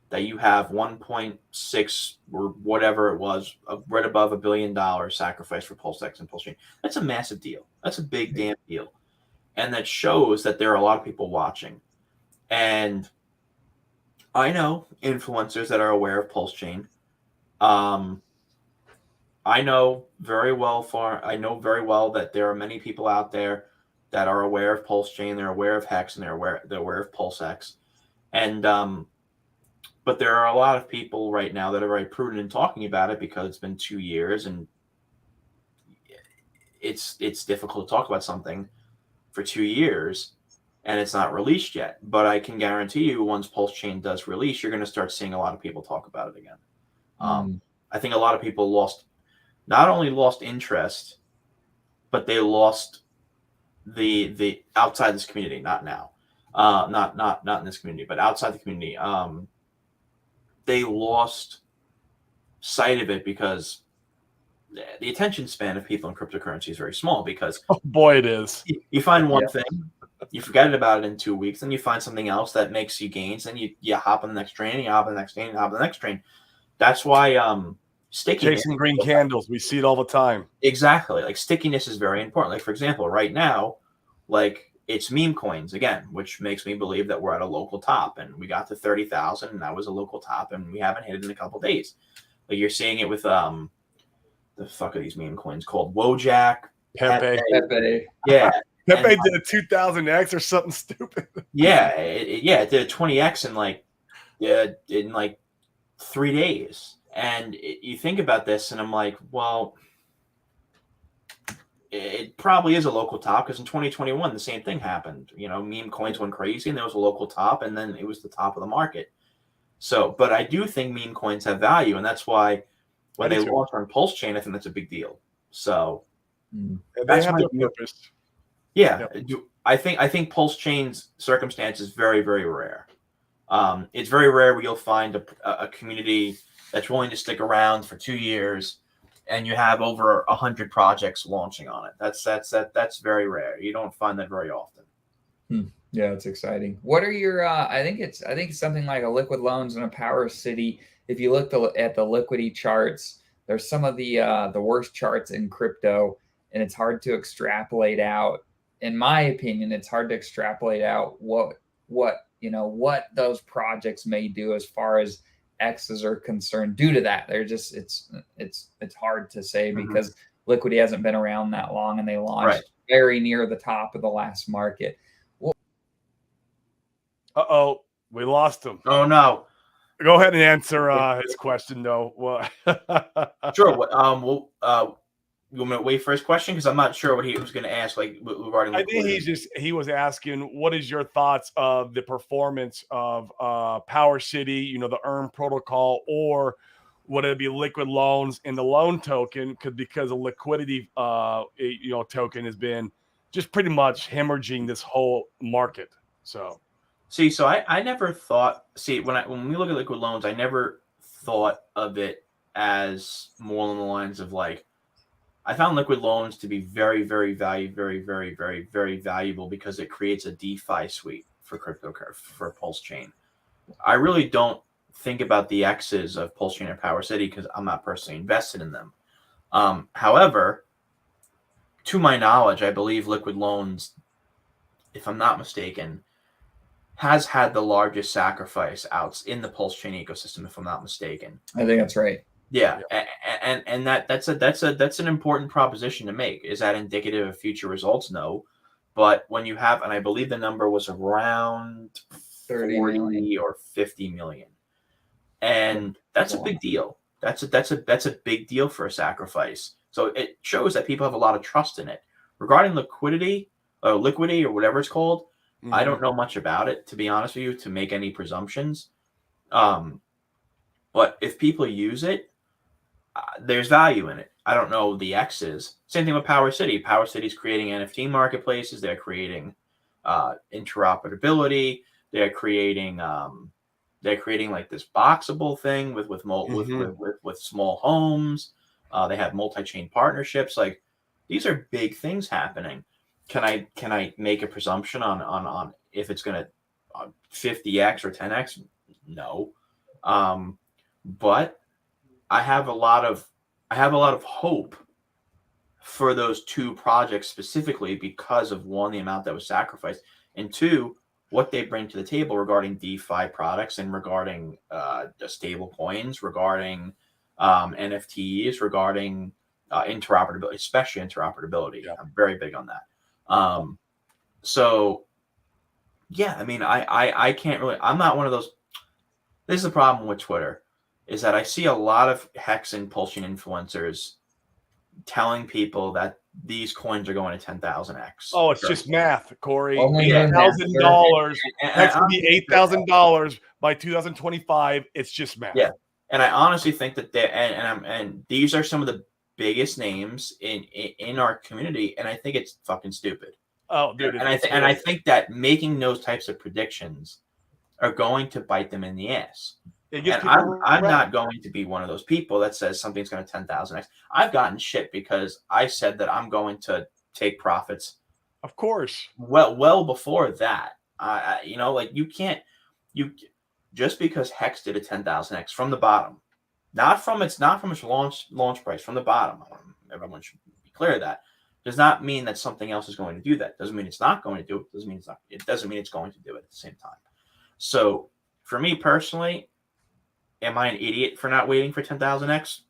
That you have 1.6 or whatever it was, right above $1 billion sacrifice for PulseX and Pulsechain. That's a massive deal. That's a big damn deal. And that shows that there are a lot of people watching. And I know influencers that are aware of Pulsechain. I know very well that there are many people out there that are aware of Pulsechain, they're aware of Hex, and they're aware of PulseX. And but there are a lot of people right now that are very prudent in talking about it because it's been 2 years and it's difficult to talk about something for 2 years. and it's not released yet. But I can guarantee you, once Pulsechain does release, you're going to start seeing a lot of people talk about it again. I think a lot of people not only lost interest, but they lost the outside this community. Not now, not in this community, but outside the community. They lost sight of it because the attention span of people in cryptocurrency is very small. Because oh boy, it is. You find one thing, you forget about it in 2 weeks, then you find something else that makes you gains, and you hop on the next train, you hop on the next train, you hop on the next train. That's why stickiness, chasing green candles, we see it all the time. Exactly. Like stickiness is very important. Like, for example, right now, like it's meme coins again, which makes me believe that we're at a local top, and we got to 30,000, and that was a local top, and we haven't hit it in a couple days. Like you're seeing it with the fuck are these meme coins called? Wojak, Pepe. Yeah. Pepe did a 2000x or something stupid. Yeah, it did a 20x in like 3 days. And you think about this, and I'm like, well, it probably is a local top, because in 2021 the same thing happened. You know, meme coins went crazy, and there was a local top, and then it was the top of the market. So, but I do think meme coins have value, and that's why when they launch on Pulsechain, I think that's a big deal. So they have their purpose. Yeah, I think Pulsechain's circumstance is very, very rare. It's very rare where you'll find a community that's willing to stick around for 2 years, and you have over 100 projects launching on it. That's very rare. You don't find that very often. Yeah, it's exciting. What are your? I think it's something like a Liquid Loans and a Power City. If you look at the liquidity charts, there's some of the worst charts in crypto, and it's hard to extrapolate out. In my opinion, it's hard to extrapolate out what those projects may do as far as X's are concerned. Due to that, they're just it's hard to say because liquidity hasn't been around that long, and they launched very near the top of the last market. Uh-oh, we lost him. Oh no. Go ahead and answer his question though. Well, sure. You want me to wait for his question? Because I'm not sure what he was going to ask. Like regarding. I think he was asking, what is your thoughts of the performance of Power City? You know, the Earn protocol, or would it be Liquid Loans and the loan token? Because the liquidity, token has been just pretty much hemorrhaging this whole market. So. See, so I never thought. See, when we look at Liquid Loans, I never thought of it as more along the lines of like. I found Liquid Loans to be very, very very valuable because it creates a DeFi suite for for Pulsechain. I really don't think about the X's of Pulsechain or Power City because I'm not personally invested in them. However, to my knowledge, I believe Liquid Loans, if I'm not mistaken, has had the largest sacrifice outs in the Pulsechain ecosystem, if I'm not mistaken. I think that's right. Yeah, and that's an important proposition to make. Is that indicative of future results? No, but when you have, and I believe the number was around 40 or 50 million, and that's a big deal. That's a big deal for a sacrifice. So it shows that people have a lot of trust in it. Regarding liquidity or whatever it's called, I don't know much about it, to be honest with you, to make any presumptions. But if people use it, there's value in it. I don't know the X's. Same thing with Power City. Power City's creating NFT marketplaces. They're creating interoperability. They're creating like this boxable thing with small homes. They have multi-chain partnerships. Like these are big things happening. Can I make a presumption on if it's going to 50x or 10x? No. But I have a lot of hope for those two projects specifically because of one, the amount that was sacrificed, and two, what they bring to the table regarding DeFi products and regarding the stable coins, regarding NFTs, regarding interoperability, especially interoperability. Yeah. I'm very big on that. So yeah, I mean, I can't really, I'm not one of those. This is the problem with Twitter, is that I see a lot of Hex and Pulsechain influencers telling people that these coins are going to 10,000x. Oh, it's just math, Corey. Only $8,000. That's going to be honestly- $8,000 by 2025. It's just math. Yeah, and I honestly think that and these are some of the biggest names in our community, and I think it's fucking stupid. Oh, dude, and I think that making those types of predictions are going to bite them in the ass. And I'm not going to be one of those people that says something's going to 10,000x. I've gotten shit because I said that I'm going to take profits. Of course. Well before that, like you just because Hex did a 10,000x from the bottom, not from its launch price, from the bottom. Everyone should be clear of that. Does not mean that something else is going to do that. Doesn't mean it's not going to do it. It doesn't mean it's going to do it at the same time. So for me personally, am I an idiot for not waiting for 10,000x?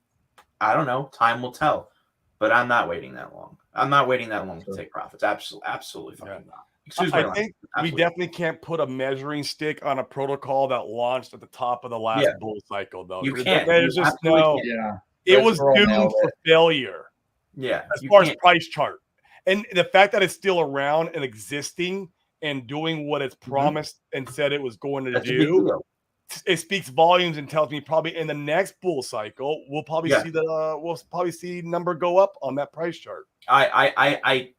I don't know. Time will tell. But I'm not waiting that long. I'm not waiting that long to take profits. Absolutely fucking not. Excuse me. I think we definitely can't put a measuring stick on a protocol that launched at the top of the last bull cycle, though. You can't. There's just no. Yeah. It was doomed for failure. Yeah. As far as price chart. And the fact that it's still around and existing and doing what it's promised and said it was going to do, it speaks volumes and tells me probably in the next bull cycle we'll probably see number go up on that price chart. I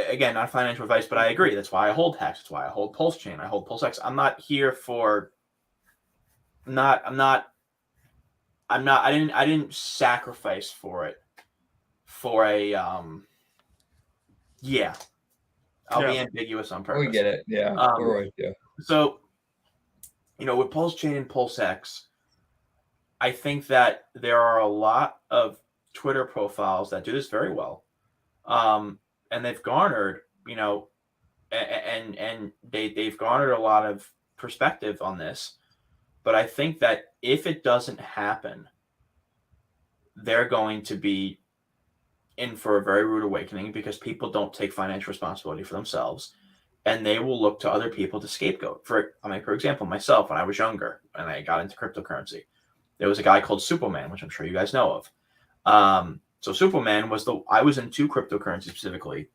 again, not financial advice, but I agree. That's why I hold Hex. That's why I hold Pulsechain. I hold Pulsex. I'm not here for. I didn't sacrifice for it. For a I'll be ambiguous on purpose. We get it. Yeah. We're with you. So, with Pulsechain and PulseX, I think that there are a lot of Twitter profiles that do this very well. And they've garnered, and they've garnered a lot of perspective on this. But I think that if it doesn't happen, they're going to be in for a very rude awakening because people don't take financial responsibility for themselves, and they will look to other people to scapegoat. For example, myself, when I was younger and I got into cryptocurrency, there was a guy called Superman, which I'm sure you guys know of. So Superman I was into cryptocurrency specifically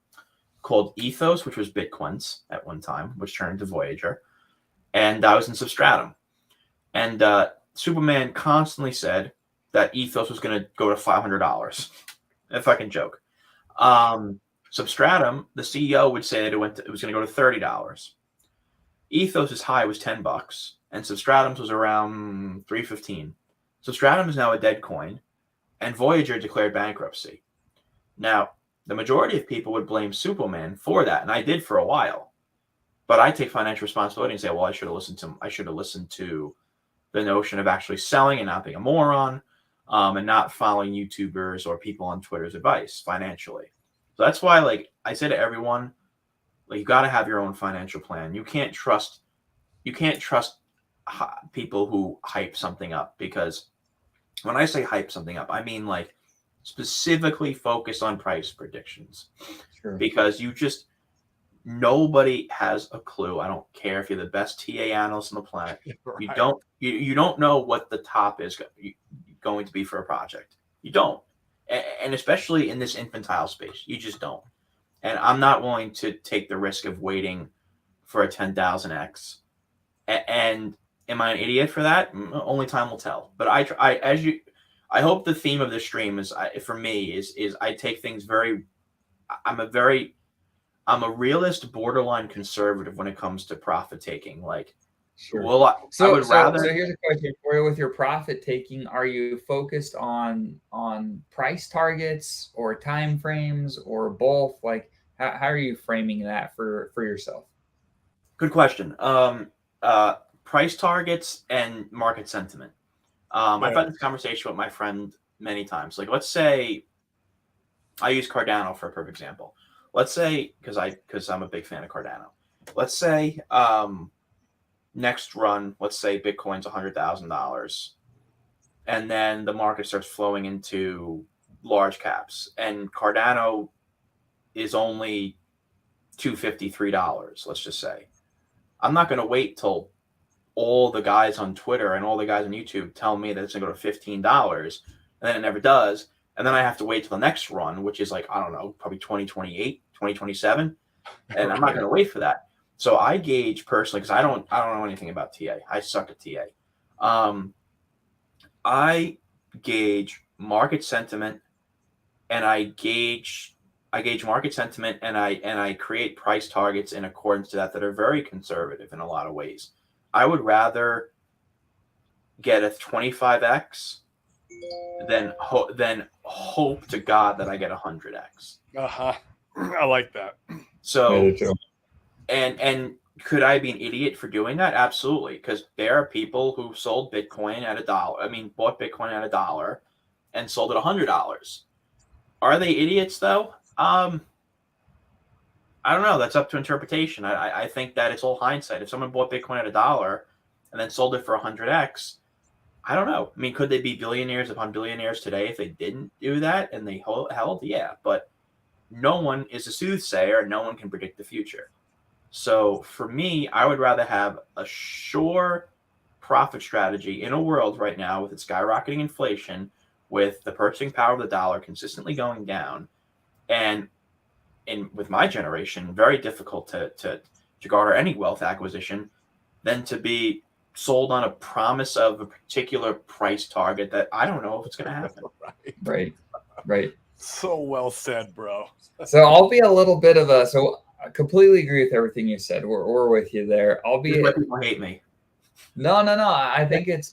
called Ethos, which was Bitcoins at one time, which turned into Voyager. And I was in Substratum. And Superman constantly said that Ethos was going to go to $500. If I can joke. Substratum, the CEO would say that it was going to go to $30. Ethos's high was $10, and Substratum's was around $3.15. Substratum is now a dead coin, and Voyager declared bankruptcy. Now, the majority of people would blame Superman for that, and I did for a while. But I take financial responsibility and say, well, I should have listened to the notion of actually selling and not being a moron. And not following YouTubers or people on Twitter's advice financially. So that's why, I say to everyone, you got to have your own financial plan. You can't trust people who hype something up, because when I say hype something up, I mean specifically focus on price predictions. Sure. Because nobody has a clue. I don't care if you're the best TA analyst on the planet. Right. You don't know what the top is going to be for a project. You don't. And especially in this infantile space, you just don't. And I'm not willing to take the risk of waiting for a 10,000x. And am I an idiot for that? Only time will tell. But I hope the theme of this stream is I take things I'm a realist, borderline conservative when it comes to profit taking. Sure. Well, so here's a question for you. With your profit taking, are you focused on price targets or time frames or both? How are you framing that for yourself? Good question. Price targets and market sentiment. I've had this conversation with my friend many times. Let's say I use Cardano for a perfect example. Let's say, because I'm a big fan of Cardano. Let's say next run, let's say Bitcoin's $100,000, and then the market starts flowing into large caps, and Cardano is only $253. Let's just say. I'm not going to wait till all the guys on Twitter and all the guys on YouTube tell me that it's going to go to $15, and then it never does, and then I have to wait till the next run, which is like, I don't know, probably 2028, 2027, and I'm not going to wait for that. So I gauge personally, because I don't know anything about TA. I suck at TA. I gauge market sentiment, and I gauge market sentiment, and I create price targets in accordance to that are very conservative in a lot of ways. I would rather get a 25x than hope to God that I get 100x. I like that. So, and could I be an idiot for doing that? Absolutely, because there are people who sold Bitcoin at $1. I mean, bought Bitcoin at $1 and sold it $100. Are they idiots though? I don't know. That's up to interpretation. I think that it's all hindsight. If someone bought Bitcoin at $1 and then sold it for 100x, I don't know. I mean, could they be billionaires upon billionaires today if they didn't do that and they held? Yeah, but no one is a soothsayer. No one can predict the future. So for me, I would rather have a sure profit strategy in a world right now with its skyrocketing inflation, with the purchasing power of the dollar consistently going down, and with my generation, very difficult to garner any wealth acquisition, than to be sold on a promise of a particular price target that I don't know if it's going to happen. Right. So well said, bro. So I'll be a little bit of so I completely agree with everything you said. We're with you there. I'll be. People hate me. No. I think it's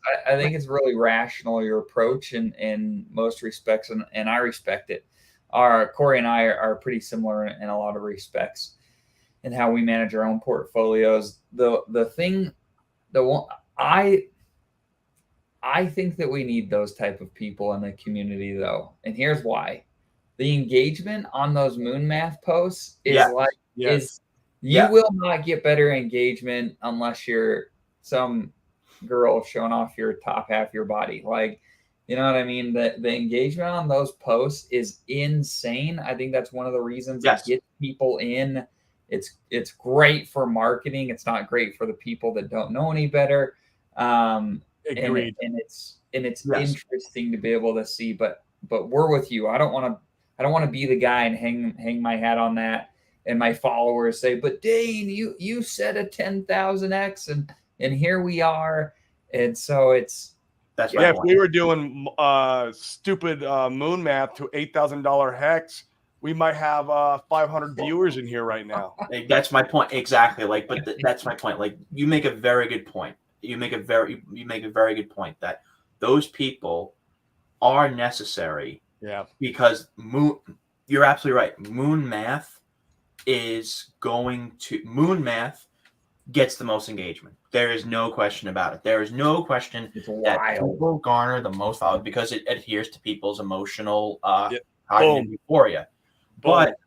really rational, your approach in most respects, and I respect it. Corey and I are pretty similar in a lot of respects in how we manage our own portfolios. I think that we need those type of people in the community though, and here's why. The engagement on those moon math posts is you will not get better engagement unless you're some girl showing off your top half of your body. Like, you know what I mean? The engagement on those posts is insane. I think that's one of the reasons it gets people in. It's great for marketing. It's not great for the people that don't know any better. Agreed. And it's interesting to be able to see. But we're with you. I don't want to be the guy and hang my hat on that. And my followers say, but Dane, you said a 10,000x and here we are. And so that's if we were doing stupid moon math to $8,000 hex, we might have 500 viewers in here right now. That's my point. Exactly. Like, but that's my point. Like, you make a very good point. You make a very good point that those people are necessary. Yeah. Because you're absolutely right. Moon math gets the most engagement. There is no question about it. There is no question that people garner the most value because it adheres to people's emotional cognitive euphoria. But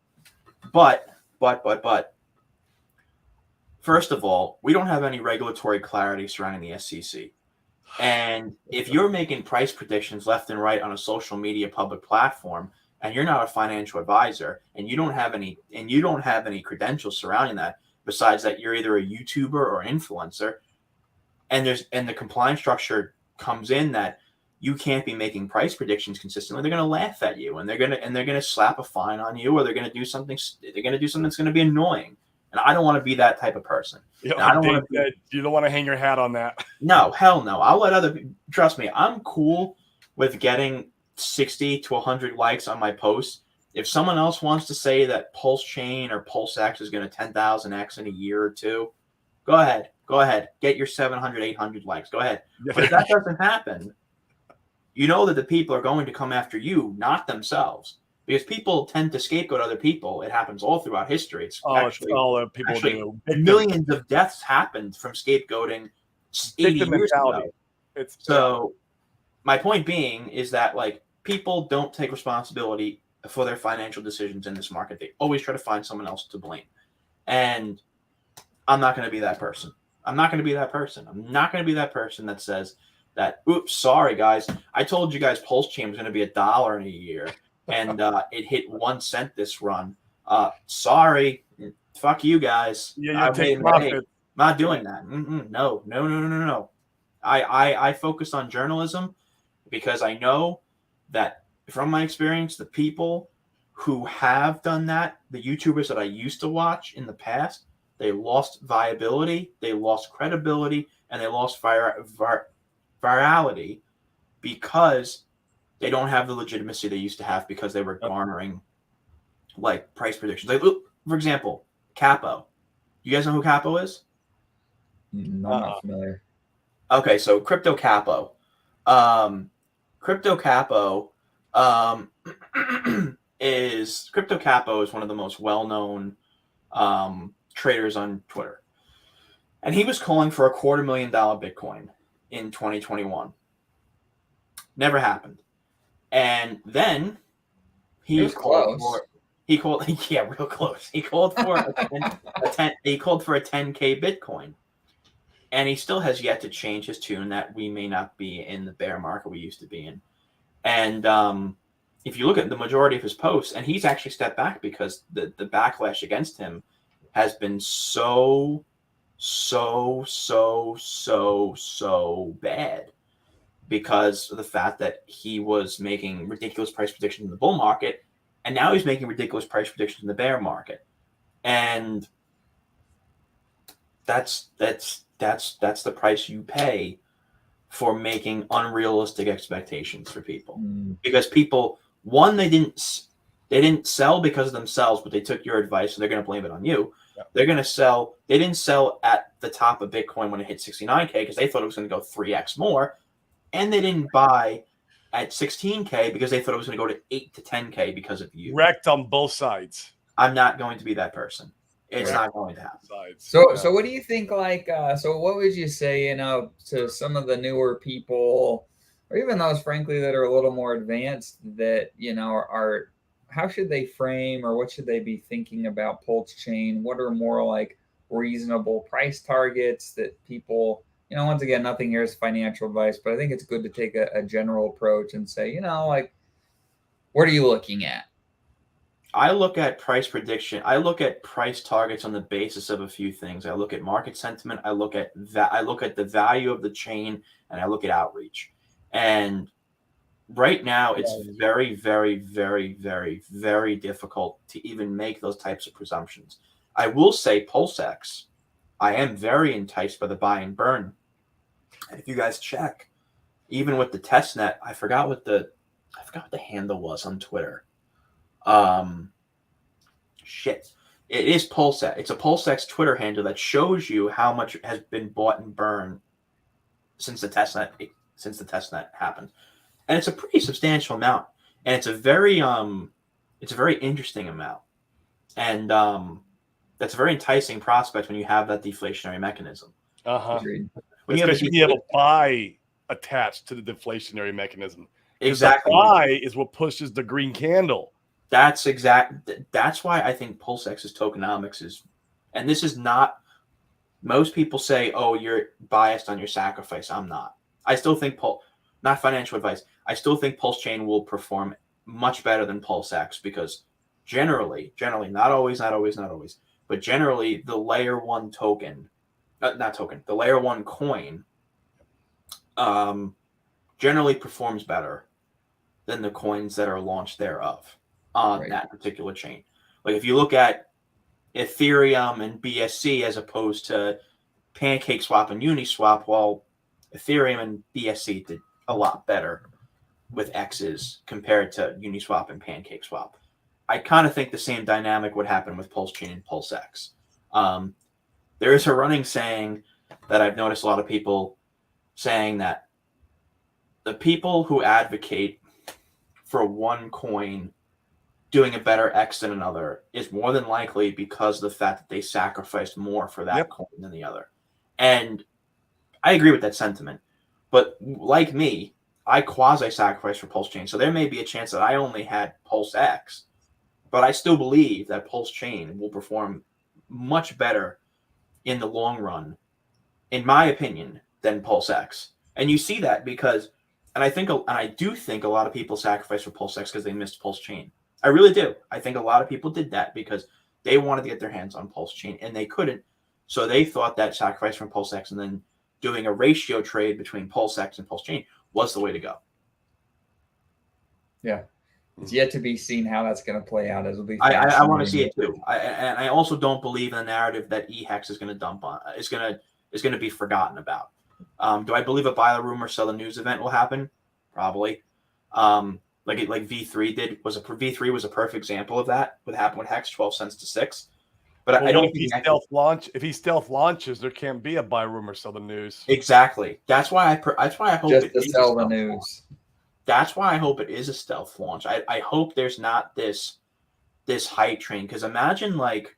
first of all, we don't have any regulatory clarity surrounding the SEC. And if you're making price predictions left and right on a social media public platform, and you're not a financial advisor, and you don't have any credentials surrounding that, besides that you're either a YouTuber or influencer, and the compliance structure comes in that you can't be making price predictions consistently, they're going to laugh at you, and they're going to slap a fine on you, or they're going to do something that's going to be annoying. And I don't want to be that type of person. You don't want to hang your hat on that. No, hell no. I'll let other people, trust me, I'm cool with getting 60 to 100 likes on my posts. If someone else wants to say that Pulsechain or PulseX is going to 10,000x in a year or two, go ahead. Get your 700, 800 likes. Go ahead. But if that doesn't happen, you know that the people are going to come after you, not themselves. Because people tend to scapegoat other people. It happens all throughout history. It's all that people do. Millions of deaths happened from scapegoating 80 years ago. So my point being is that, like, people don't take responsibility for their financial decisions in this market. They always try to find someone else to blame. And I'm not going to be that person. I'm not going to be that person that says that, oops, sorry, guys. I told you guys Pulsechain was going to be $1 in a year. And it hit 1 cent this run. Sorry. Fuck you guys. Yeah, you take profit. I'm not doing that. No. I focus on journalism because I know that from my experience, the people who have done that, the YouTubers that I used to watch in the past, they lost viability, they lost credibility, and they lost virality because they don't have the legitimacy they used to have because they were garnering like price predictions. Like, for example, Capo. You guys know who Capo is? No, I'm not familiar. Okay, so Crypto Capo. Crypto Capo is one of the most well-known traders on Twitter. And he was calling for $250,000 Bitcoin in 2021. Never happened. And then he called for yeah, real close. He called for a 10K Bitcoin. And he still has yet to change his tune that we may not be in the bear market we used to be in. And if you look at the majority of his posts, and he's actually stepped back because the backlash against him has been so bad because of the fact that he was making ridiculous price predictions in the bull market, and now he's making ridiculous price predictions in the bear market. And that's the price you pay for making unrealistic expectations for people. Because people, one, they didn't sell because of themselves, but they took your advice, so they're going to blame it on you. Yeah. They're going to sell. They didn't sell at the top of Bitcoin when it hit 69K because they thought it was going to go 3x more, and they didn't buy at 16K because they thought it was going to go to 8 to 10K because of you. Wrecked on both sides. I'm not going to be that person. It's not going to happen. So what do you think? So what would you say, to some of the newer people, or even those, frankly, that are a little more advanced, that are how should they frame, or what should they be thinking about Pulsechain? What are more like reasonable price targets that people, once again, nothing here is financial advice, but I think it's good to take a general approach and say, what are you looking at? I look at price prediction. I look at price targets on the basis of a few things. I look at market sentiment. I look at the value of the chain, and I look at outreach. And right now, it's very, very, very, very, very difficult to even make those types of presumptions. I will say PulseX, I am very enticed by the buy and burn. And if you guys check, even with the testnet, I forgot what the handle was on Twitter. It is Pulsex. It's a Pulsex Twitter handle that shows you how much has been bought and burned since the testnet happened, and it's a pretty substantial amount, and it's a very interesting amount, and that's a very enticing prospect when you have that deflationary mechanism. When you have a buy attached to the deflationary mechanism. Exactly. The buy is what pushes the green candle. That's why I think PulseX's tokenomics is, and this is not, most people say, oh, you're biased on your sacrifice. I'm not. I still think not financial advice. I still think Pulsechain will perform much better than PulseX because generally, not always, but generally the layer one the layer one coin, generally performs better than the coins that are launched thereof on that particular chain. Like if you look at Ethereum and BSC as opposed to PancakeSwap and Uniswap, well, Ethereum and BSC did a lot better with X's compared to Uniswap and PancakeSwap. I kind of think the same dynamic would happen with Pulsechain and PulseX. There is a running saying that I've noticed a lot of people saying that the people who advocate for one coin doing a better X than another is more than likely because of the fact that they sacrificed more for that coin than the other. And I agree with that sentiment. But like me, I quasi-sacrificed for Pulsechain. So there may be a chance that I only had PulseX, but I still believe that Pulsechain will perform much better in the long run, in my opinion, than PulseX. And you see that because, and I do think a lot of people sacrifice for PulseX because they missed Pulsechain. I really do. I think a lot of people did that because they wanted to get their hands on Pulsechain and they couldn't. So they thought that sacrifice from PulseX and then doing a ratio trade between PulseX and Pulsechain was the way to go. Yeah. It's yet to be seen how that's going to play out. As will be. I want to see it too. And I also don't believe in the narrative that eHex is going to dump on. Is going to be forgotten about. Do I believe a buy the rumor, sell the news event will happen? Probably. Like V3 did. V3 was a perfect example of that. What happened with Hex, 12 cents to 6. But I don't think if he stealth launches, there can't be a buy rumor, sell the news. Exactly. That's why I hope just to sell the news. Launch. That's why I hope it is a stealth launch. I hope there's not this hype train, because imagine like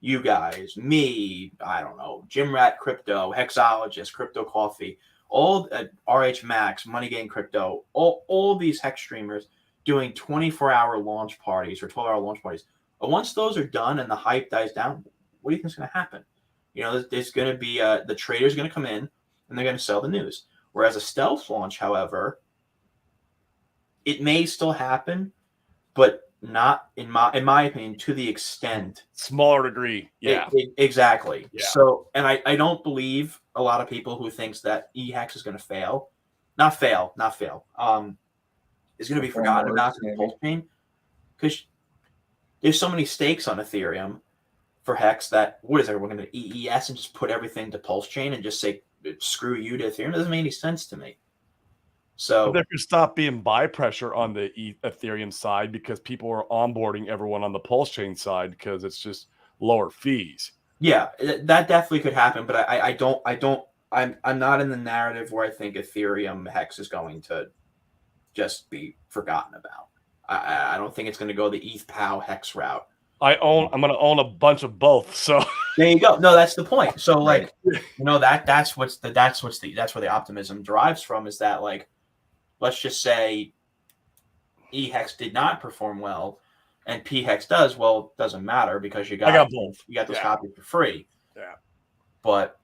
you guys, me, I don't know, Jim Rat Crypto, Hexologist, Crypto Coffee, all RH Max, Money Game Crypto, all these hex streamers doing 24-hour launch parties or 12-hour launch parties. But once those are done and the hype dies down, what do you think is going to happen? There's going to be the traders going to come in and they're going to sell the news. Whereas a stealth launch, however, it may still happen, but not in my opinion to the extent, smaller degree. Yeah, exactly. Yeah. So, and I don't believe a lot of people who thinks that eHex is going to fail, not fail, is going to be forgotten about in Pulsechain, because there's so many stakes on Ethereum for Hex that what is everyone going to EES and just put everything to Pulsechain and just say screw you to Ethereum? It doesn't make any sense to me. So there could stop being buy pressure on the Ethereum side because people are onboarding everyone on the Pulsechain side because it's just lower fees. Yeah, that definitely could happen, but I'm not in the narrative where I think Ethereum Hex is going to just be forgotten about. I don't think it's going to go the ETH POW Hex route. I'm going to own a bunch of both. So there you go. No, that's the point. So like, that's where the optimism derives from, is that like, let's just say eHex did not perform well and PHEX does. Well, it doesn't matter because I got both. You got those copies for free. Yeah. But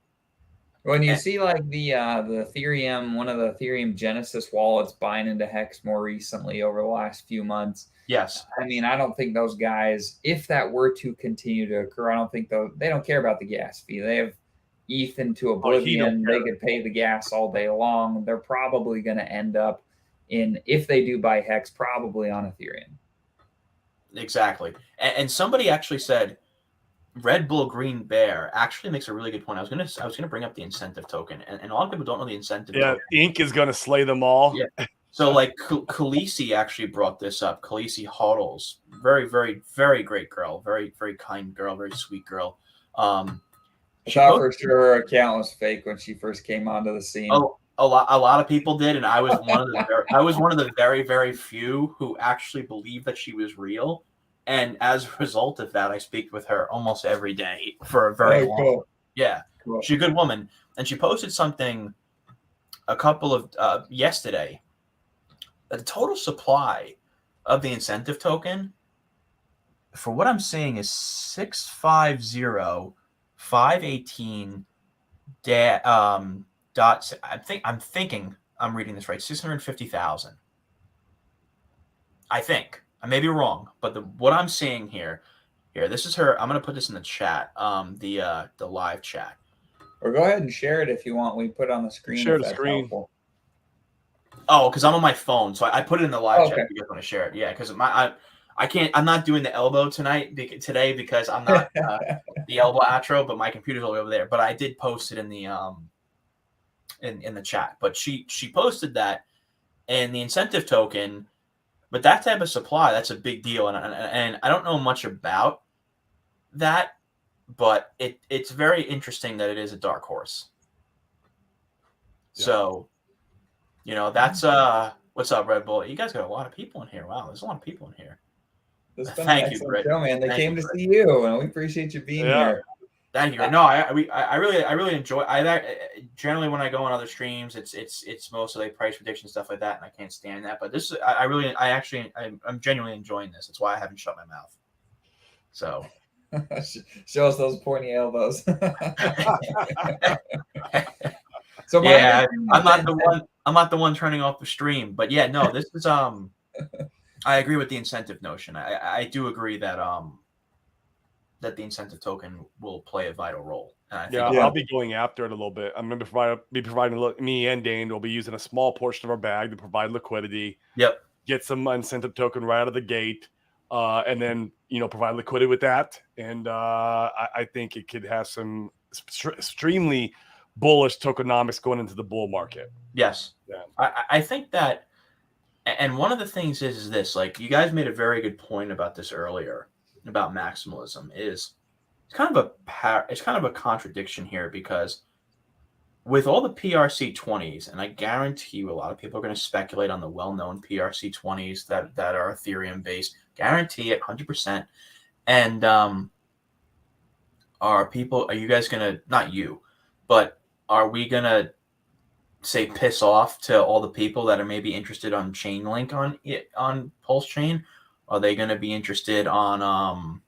when you see like the Ethereum, one of the Ethereum Genesis wallets buying into Hex more recently over the last few months. Yes. I mean, I don't think those guys, if that were to continue to occur, I don't think they don't care about the gas fee. They have ETH into oblivion. They could pay the gas all day long. They're probably going to end up if they do buy Hex, probably on Ethereum. Exactly. And somebody actually said Red Bull Green Bear actually makes a really good point. I was gonna bring up the incentive token, and a lot of people don't know the incentive token. Ink is gonna slay them all. Yeah. So like Khaleesi actually brought this up. Khaleesi Hodls, very, very, very great girl, very, very kind girl, very sweet girl. I thought for sure her account was fake when she first came onto the scene. Oh, a lot of people did, and I was one of the very, very few who actually believed that she was real. And as a result of that, I speak with her almost every day for a very long. Cool. Yeah, cool. She's a good woman, and she posted something a couple of yesterday. The total supply of the incentive token, for what I'm seeing, is 650,518 dots. I'm thinking I'm reading this right. 650,000. I think. I may be wrong, but what I'm seeing here, this is her. I'm gonna put this in the chat, the live chat. Or go ahead and share it if you want. We put it on the screen. Share the screen. Helpful. Oh, because I'm on my phone, so I put it in the live chat. If you guys want to share it, yeah. Because I can't. I'm not doing the elbow today because I'm not the elbow outro, but my computer's all over there. But I did post it in the in the chat. But she posted that, and the incentive token. But that type of supply, that's a big deal, and I don't know much about that, but it's very interesting that it is a dark horse. Yeah. So, that's what's up, Red Bull? You guys got a lot of people in here. Wow, there's a lot of people in here. Thank you, Brett. Show, man. They came to see you, and we appreciate you being here. Thank you. No, I really enjoy. Generally when I go on other streams, it's mostly like price prediction stuff like that, and I can't stand that. But this, I'm genuinely enjoying this. That's why I haven't shut my mouth. So, show us those pointy elbows. So yeah, I'm not the one turning off the stream. But yeah, no, this is I agree with the incentive notion. I do agree that that the incentive token will play a vital role. I'll be going after it a little bit. I'm going to be providing me and Dane will be using a small portion of our bag to provide liquidity. Yep. get some incentive token right out of the gate, and then provide liquidity with that. And I think it could have some extremely bullish tokenomics going into the bull market. Yes, yeah. I think that, and one of the things is this, like you guys made a very good point about this earlier about maximalism. It's kind of a contradiction here, because with all the PRC20s, and I guarantee you a lot of people are going to speculate on the well-known PRC20s that are Ethereum based, guarantee it 100%. And are you guys going to, not you, but are we going to say piss off to all the people that are maybe interested on Chainlink on Pulsechain? Are they going to be interested on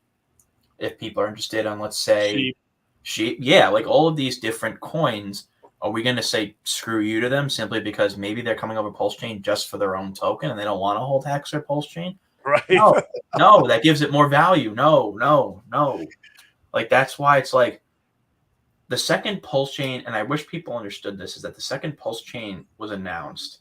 if people are interested on, let's say, sheep? Yeah, like all of these different coins. Are we going to say screw you to them simply because maybe they're coming over Pulsechain just for their own token and they don't want to hold Hex or Pulsechain? Right. No, that gives it more value. No. Like, that's why it's like the second Pulsechain, and I wish people understood this, is that the second Pulsechain was announced,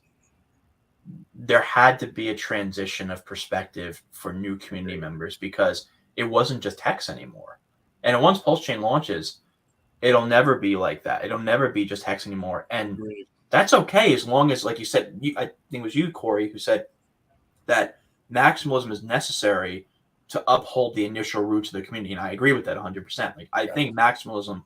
there had to be a transition of perspective for new community members, because it wasn't just Hex anymore. And once Pulsechain launches, it'll never be like that. It'll never be just Hex anymore. And that's okay, as long as, like you said, I think it was you, Corey, who said that maximalism is necessary to uphold the initial roots of the community. And I agree with that 100%. Like, I think maximalism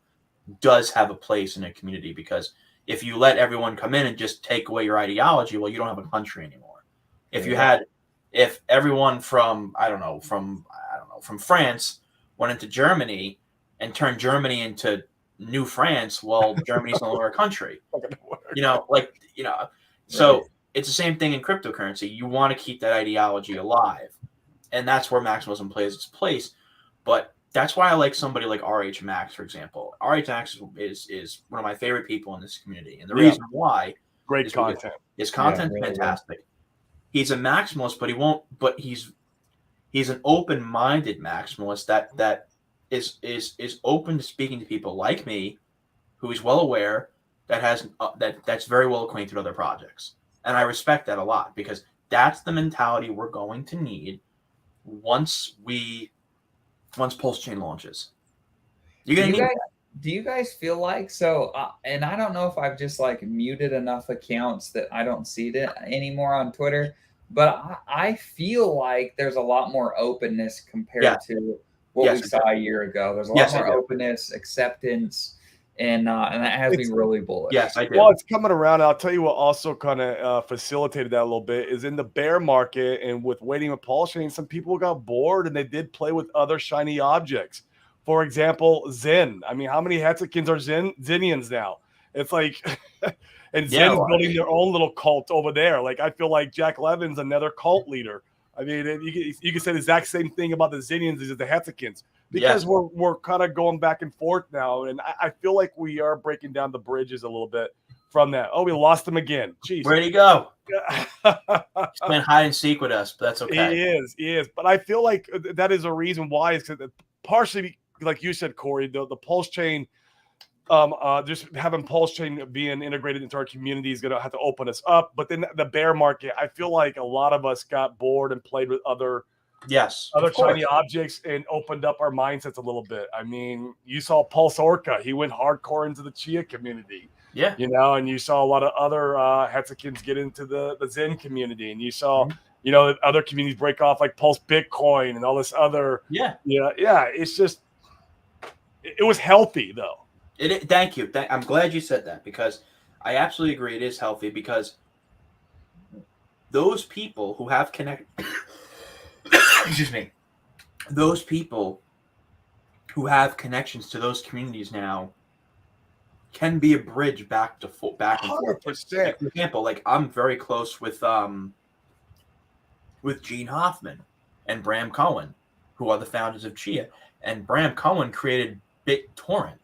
does have a place in a community, because if you let everyone come in and just take away your ideology, well, you don't have a country anymore. If everyone from France went into Germany and turned Germany into New France, well, Germany's no longer a country. So it's the same thing in cryptocurrency. You want to keep that ideology alive, and that's where maximalism plays its place. But that's why I like somebody like RH Max, for example. RH Max is one of my favorite people in this community, and the reason why, great content. His content's fantastic. He's a maximalist, but he's an open-minded maximalist that is open to speaking to people like me, who is well aware that's very well acquainted with other projects. And I respect that a lot, because that's the mentality we're going to need once Pulsechain launches. Do you guys feel like so? And I don't know if I've just like muted enough accounts that I don't see it anymore on Twitter, but I feel like there's a lot more openness compared to what we saw a year ago. There's a lot more openness, acceptance, and that has me really bullish. Yes, I do. Well, it's coming around. I'll tell you what also kind of facilitated that a little bit is in the bear market, and with waiting with Pulsechain, some people got bored and they did play with other shiny objects. For example, Zen. I mean, how many Hexakins are Zenians now? It's like, and Zen's building their own little cult over there. Like, I feel like Jack Levin's another cult leader. I mean, you can say the exact same thing about the Zenians as the Hexakins, because we're kind of going back and forth now. And I feel like we are breaking down the bridges a little bit from that. Oh, we lost him again. Jeez. Where'd he go? He's playing hide and seek with us, but that's okay. He is. But I feel like that is a reason why. Is partially, like you said, Corey, the Pulsechain, just having Pulsechain being integrated into our community is going to have to open us up. But then the bear market, I feel like a lot of us got bored and played with other shiny objects and opened up our mindsets a little bit. I mean, you saw Pulse Orca. He went hardcore into the Chia community. Yeah. And you saw a lot of other Hexakins get into the Zen community. And you saw, other communities break off, like Pulse Bitcoin and all this other. Yeah. It's just, it was healthy, though. Thank you. I'm glad you said that, because I absolutely agree. It is healthy, because those people who have those people who have connections to those communities now can be a bridge back and forth. 100%. Like, for example, like I'm very close with Gene Hoffman and Bram Cohen, who are the founders of Chia, and Bram Cohen created BitTorrent.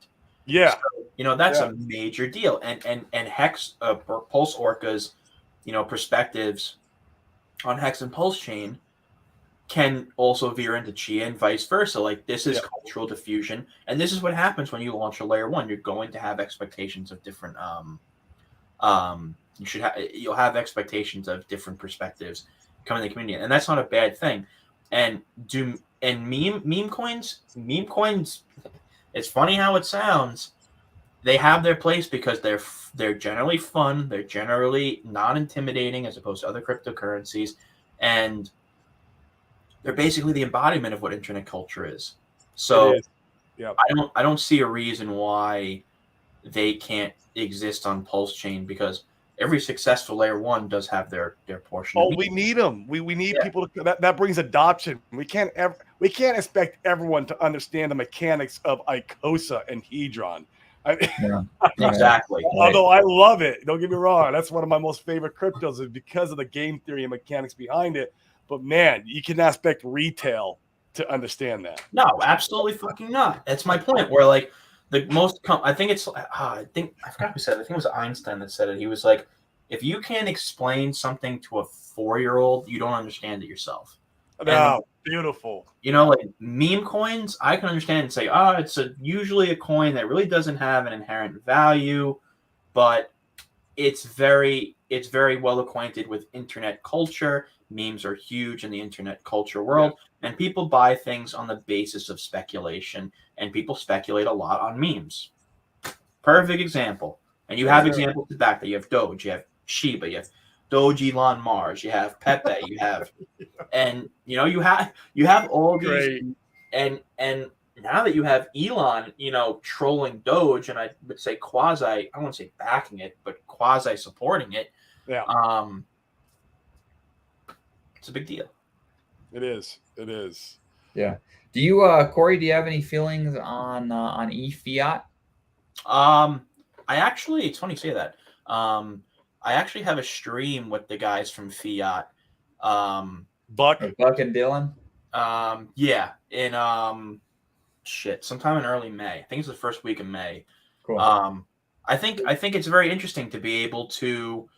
Yeah. So, that's a major deal. And Hex, Pulse Orca's, perspectives on Hex and Pulsechain can also veer into Chia and vice versa. Like, this is cultural diffusion. And this is what happens when you launch a layer one. You're going to have expectations of different, you'll have expectations of different perspectives come in the community, and that's not a bad thing. And meme coins. It's funny how it sounds. They have their place because they're generally fun. They're generally non-intimidating as opposed to other cryptocurrencies, and they're basically the embodiment of what internet culture is. So Yep. I don't see a reason why they can't exist on Pulsechain, because every successful layer one does have their portion. Oh, we need them. We need people to that brings adoption. We can't expect everyone to understand the mechanics of Icosa and Hedron. Exactly. Although I love it. Don't get me wrong. That's one of my most favorite cryptos is because of the game theory and mechanics behind it. But man, you can expect retail to understand that. No, absolutely fucking not. That's my point. Where like the most, I think it's, I forgot who said it. I think it was Einstein that said it. He was like, if you can't explain something to a 4-year-old, you don't understand it yourself. Oh, beautiful. You know, like meme coins, I can understand and say, it's usually a coin that really doesn't have an inherent value, but it's very well acquainted with internet culture. Memes are huge in the internet culture world, and people buy things on the basis of speculation, and people speculate a lot on memes. Perfect example. And you have examples to back that. You have Doge, you have Shiba, you have Doge Elon Mars, you have Pepe, you have, and you know, you have all these, Great. and now that you have Elon, you know, trolling Doge, and I would say quasi, I don't want to say backing it, but quasi supporting it. Yeah. It's a big deal. It is. It is. Yeah. Do you, Corey? Do you have any feelings on e-fiat? I actually, it's funny you say that. I actually have a stream with the guys from Fiat. Buck and Dylan. Yeah, in sometime in early May. I think it's the first week of May. Cool. I think it's very interesting to be able to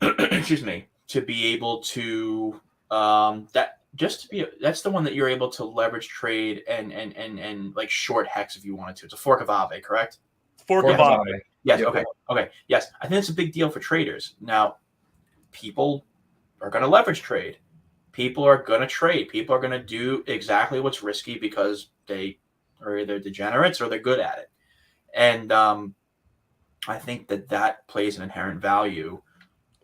excuse me, to be able to that's the one that you're able to leverage trade and like short hex if you wanted to. It's a fork of Aave, correct? Fork of Aave. Yes. Yep. Okay. Yes. I think it's a big deal for traders. Now, people are going to leverage trade. People are going to trade. People are going to do exactly what's risky because they are either degenerates or they're good at it. And I think that plays an inherent value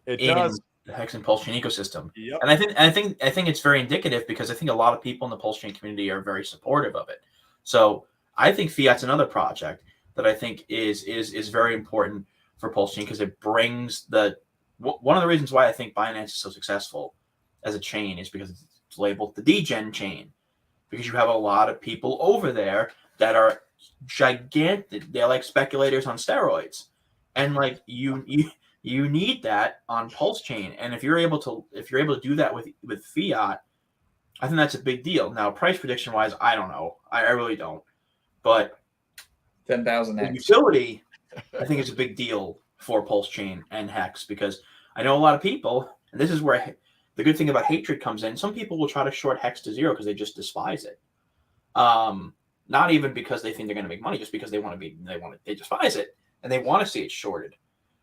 in the Hex and Pulsechain ecosystem. Yep. And I think it's very indicative because I think a lot of people in the Pulsechain community are very supportive of it. So I think Fiat's another project that I think is very important for Pulsechain because it brings one of the reasons why I think Binance is so successful as a chain is because it's labeled the degen chain, because you have a lot of people over there that are gigantic. They're like speculators on steroids, and like you need that on Pulsechain. And if you're able to do that with Fiat, I think that's a big deal. Now, price prediction wise, I don't know. I really don't. But 10,000 utility, I think it's a big deal for Pulsechain and Hex, because I know a lot of people, and this is where the good thing about hatred comes in. Some people will try to short Hex to zero because they just despise it. Not even because they think they're going to make money, just because they despise it and they want to see it shorted.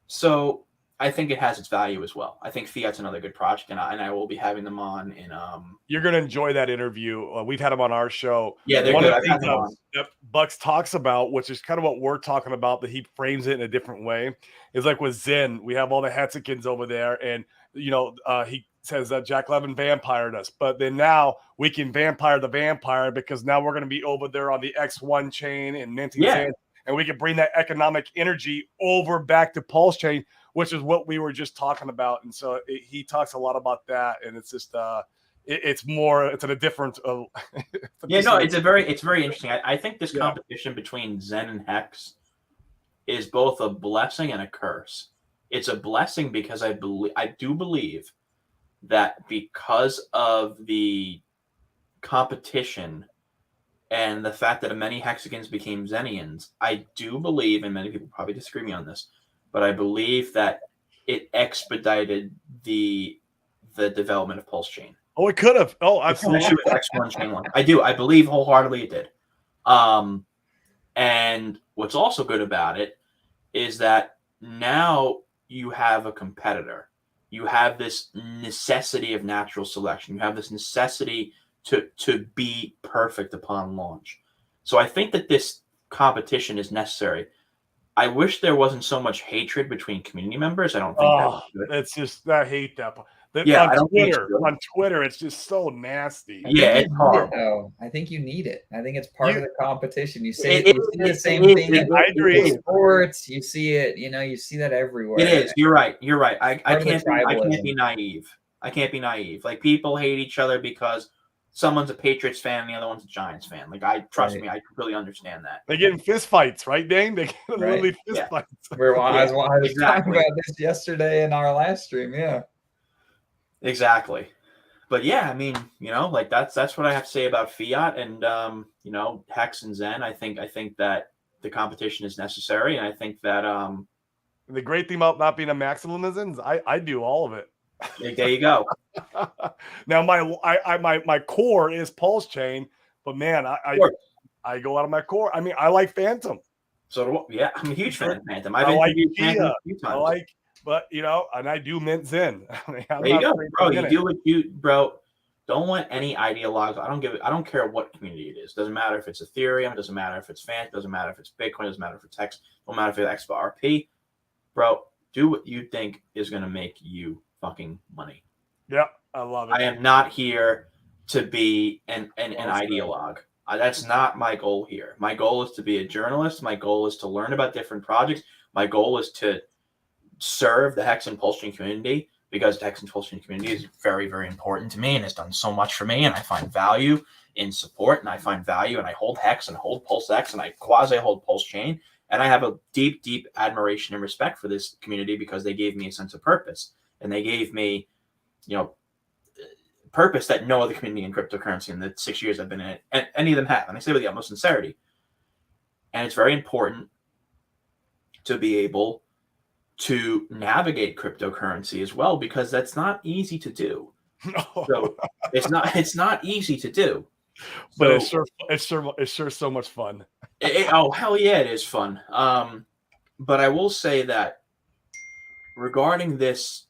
So I think it has its value as well. I think Fiat's another good project, and I will be having them on in. You're going to enjoy that interview. We've had them on our show. Yeah, they're One good. of the things that Bucks talks about, which is kind of what we're talking about, but he frames it in a different way, is like with Zen. We have all the Hexicans over there, and he says that Jack Levin vampired us, but then now we can vampire the vampire because now we're going to be over there on the X1 chain and minting Zen, and we can bring that economic energy over back to Pulsechain, which is what we were just talking about. And so he talks a lot about that, and it's just it's in a different it's very interesting. I think this competition between Zen and Hex is both a blessing and a curse. It's a blessing because I do believe that because of the competition and the fact that many Hexagons became Zenians, I do believe, and many people probably disagree with me on this, but I believe that it expedited the development of Pulsechain. Oh, it could have. Oh, absolutely. Especially with X1 chain line. I do. I believe wholeheartedly it did. And what's also good about it is that now you have a competitor. you have this necessity of natural selection. You have this necessity to be perfect upon launch. So I think that this competition is necessary. I wish there wasn't so much hatred between community members. I don't think that's good. It's just, I hate that. Yeah, on Twitter, it's just so nasty. Yeah, it's horrible. I think you need it. I think it's part of the competition. You see the same thing in sports. You see it. You see that everywhere. It is. You're right. I can't be naive. I can't be naive. Like, people hate each other because someone's a Patriots fan and the other one's a Giants fan. Like, trust me, I completely understand that. They get in fist fights, right, Dane? They get literally fist fights. I was talking about this yesterday in our last stream. Yeah. Exactly. But yeah, I mean, like, that's what I have to say about Fiat and Hex and Zen. I think that the competition is necessary, and I think that the great thing about not being a maximalism is I do all of it. There you go. Now my core is Pulsechain, but man, I go out of my core. I mean, I like Phantom. So yeah, I'm a huge fan of Phantom. I like Phantom a few times. But and I do mint Zen. There you go, bro. You do what you, bro. Don't want any ideologues. I don't care what community it is. Doesn't matter if it's Ethereum. Doesn't matter if it's Phantom. Doesn't matter if it's Bitcoin. Doesn't matter if it's Hex. Don't matter if it's XRP. Bro, do what you think is going to make you fucking money. Yeah, I love it. I am not here to be an ideologue. That's not my goal here. My goal is to be a journalist. My goal is to learn about different projects. My goal is to serve the Hex and Pulsechain community, because the Hex and Pulsechain community is very, very important to me and has done so much for me. And I find value in support, and I find value, and I hold Hex and hold PulseX, and I quasi hold Pulsechain. And I have a deep, deep admiration and respect for this community because they gave me a sense of purpose, and they gave me, purpose that no other community in cryptocurrency in the 6 years I've been in it, and any of them have. And I say with the utmost sincerity. And it's very important to be able to navigate cryptocurrency as well, because that's not easy to do. No. So it's not easy to do. But it's sure so much fun. Oh, hell yeah, it is fun. But I will say that regarding this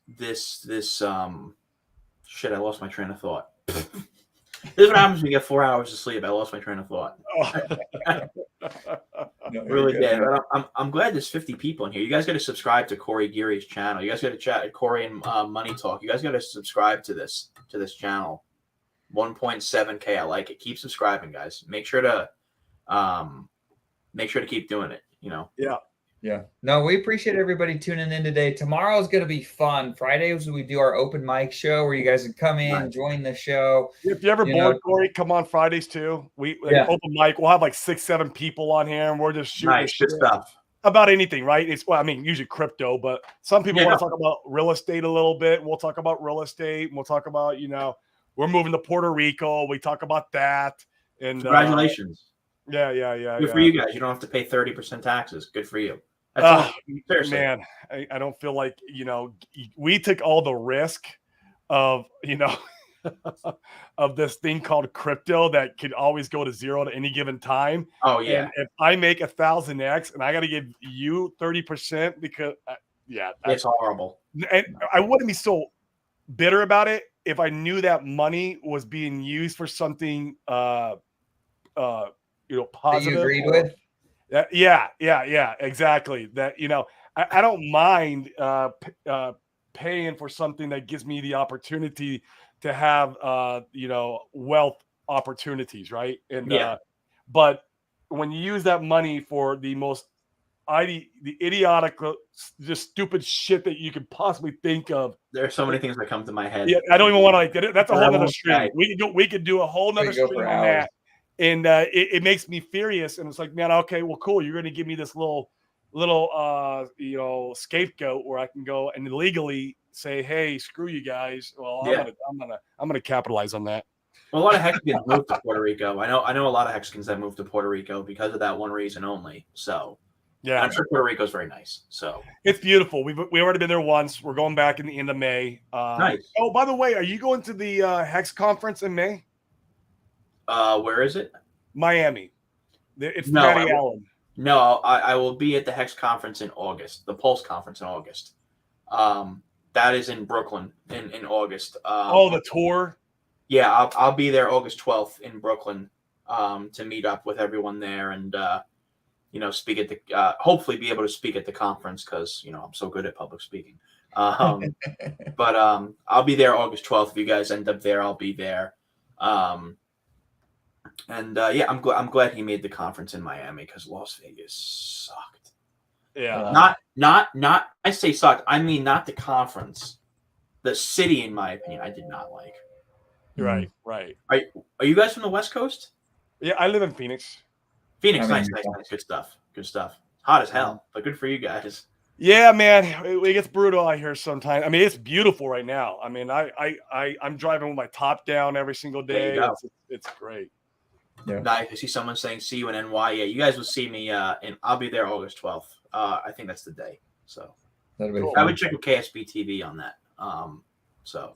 shit, I lost my train of thought. This is what happens when you get 4 hours of sleep. I lost my train of thought. Really did. I'm glad there's 50 people in here. You guys got to subscribe to Corey Geary's channel. You guys got to chat Corey and Money Talk. You guys got to subscribe to this channel. 1.7K. I like it. Keep subscribing, guys. Make sure to keep doing it. Yeah. No, we appreciate everybody tuning in today. Tomorrow is going to be fun. Fridays we do our open mic show where you guys can come in, join the show. If you're ever bored, Corey, come on Fridays too. Open mic. We'll have like 6-7 people on here, and we're just shooting good stuff about anything, right? Usually crypto, but some people want to talk about real estate a little bit. We'll talk about real estate, and we'll talk about we're moving to Puerto Rico. We talk about that. And congratulations. Yeah. Good for you guys. You don't have to pay 30% taxes. Good for you. Man, I don't feel like, we took all the risk of, of this thing called crypto that could always go to zero at any given time. Oh, yeah. And if I make 1,000x and I got to give you 30% because, it's horrible. And I wouldn't be so bitter about it if I knew that money was being used for something, positive. That you agreed with? Yeah, exactly. That, I don't mind paying for something that gives me the opportunity to have, wealth opportunities, right? And but when you use that money for the most the idiotic, just stupid shit that you could possibly think of. There are so many things that come to my head. Yeah, I don't even want to that's a whole nother stream. We could do a whole nother stream on that. And it makes me furious. And it's like, man, okay, well, cool. You're going to give me this little scapegoat where I can go and legally say, hey, screw you guys. Well, I'm gonna capitalize on that. Well, a lot of Hexicans moved to Puerto Rico. I know a lot of Hexicans that moved to Puerto Rico because of that one reason only. So yeah, I'm sure Puerto Rico is very nice. So it's beautiful. We've already been there once. We're going back in the end of May. Nice. Oh, by the way, are you going to the Hex conference in May? Where is it? Miami. It's Matty Allen. No, I will be at the Hex conference in August, the Pulse conference in August. That is in Brooklyn in August. The tour. Yeah, I'll be there August 12th in Brooklyn to meet up with everyone there and speak at the hopefully be able to speak at the conference because I'm so good at public speaking. But I'll be there August 12th. If you guys end up there, I'll be there. I'm glad he made the conference in Miami because Las Vegas sucked. Yeah. Not I say sucked. I mean not the conference. The city, in my opinion, I did not like. Right. Are you guys from the West Coast? Yeah, I live in Phoenix. Nice. Good stuff. Hot as hell, but good for you guys. Yeah, man, it gets brutal out here sometimes. I mean, it's beautiful right now. I mean, I'm driving with my top down every single day. It's great. Yeah. Nice. I see someone saying see you in NY. Yeah, you guys will see me and I'll be there August 12th. I think that's the day. So cool. I would check with KSB TV on that. So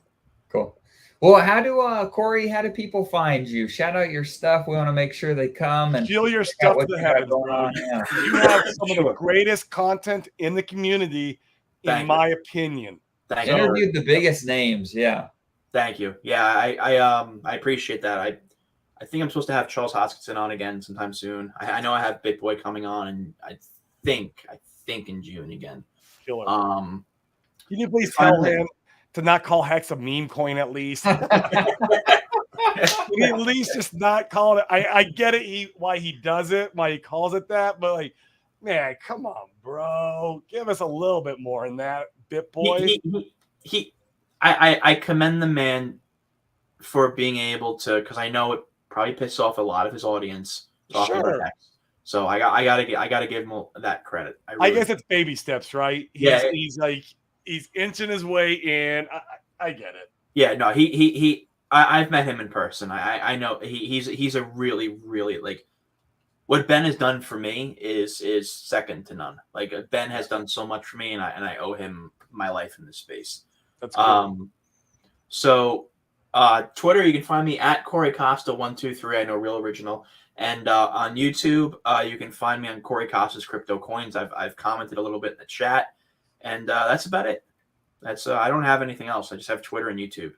cool. Well, Corey, how do people find you? Shout out your stuff. We want to make sure they come and feel your stuff to the heavens, bro. Yeah. You have some of the greatest content in the community, in my opinion. Interviewed the biggest names. Yeah. Thank you. Yeah, I appreciate that. I think I'm supposed to have Charles Hoskinson on again sometime soon. I know I have Big Boy coming on, and I think in June again. Killer. Can you please tell him to not call Hex a meme coin at least? At least just not call it. I get it why he does it, why he calls it that, but like, man, come on, bro. Give us a little bit more in that, Bit Boy. I commend the man for being able to, because I know it probably pisses off a lot of his audience talking about Hex. So I gotta give him that credit. I guess it's baby steps, right? He's inching his way in. I get it. Yeah, no, I've met him in person. I know he's a really, really, like, what Ben has done for me is second to none. Like, Ben has done so much for me, and I owe him my life in this space. That's cool. So Twitter, you can find me at Corey Costa 123. I know, real original. And on YouTube, you can find me on Corey Costa's Crypto Coins. I've commented a little bit in the chat, and that's about it. That's I don't have anything else. I just have Twitter and YouTube.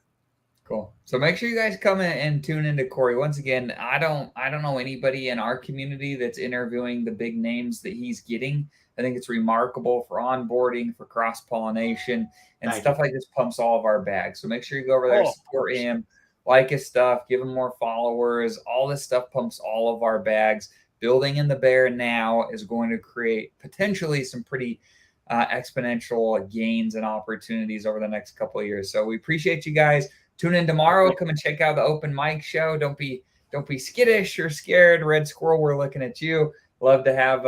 Cool. So make sure you guys come in and tune into Corey. Once again, I don't know anybody in our community that's interviewing the big names that he's getting. I think it's remarkable for onboarding, for cross-pollination, and stuff like this pumps all of our bags. So make sure you go over there, support him, like his stuff, give him more followers. All this stuff pumps all of our bags. Building in the bear now is going to create potentially some pretty exponential gains and opportunities over the next couple of years. So we appreciate you guys. Tune in tomorrow. Come and check out the open mic show. Don't be skittish or scared. Red Squirrel, we're looking at you. Love to have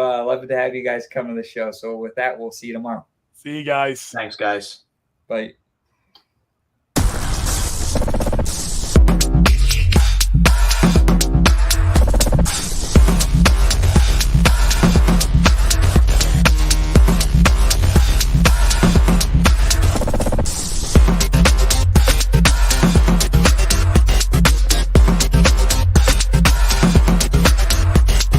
you guys come to the show. So with that, we'll see you tomorrow. See you guys. Thanks, guys. Bye.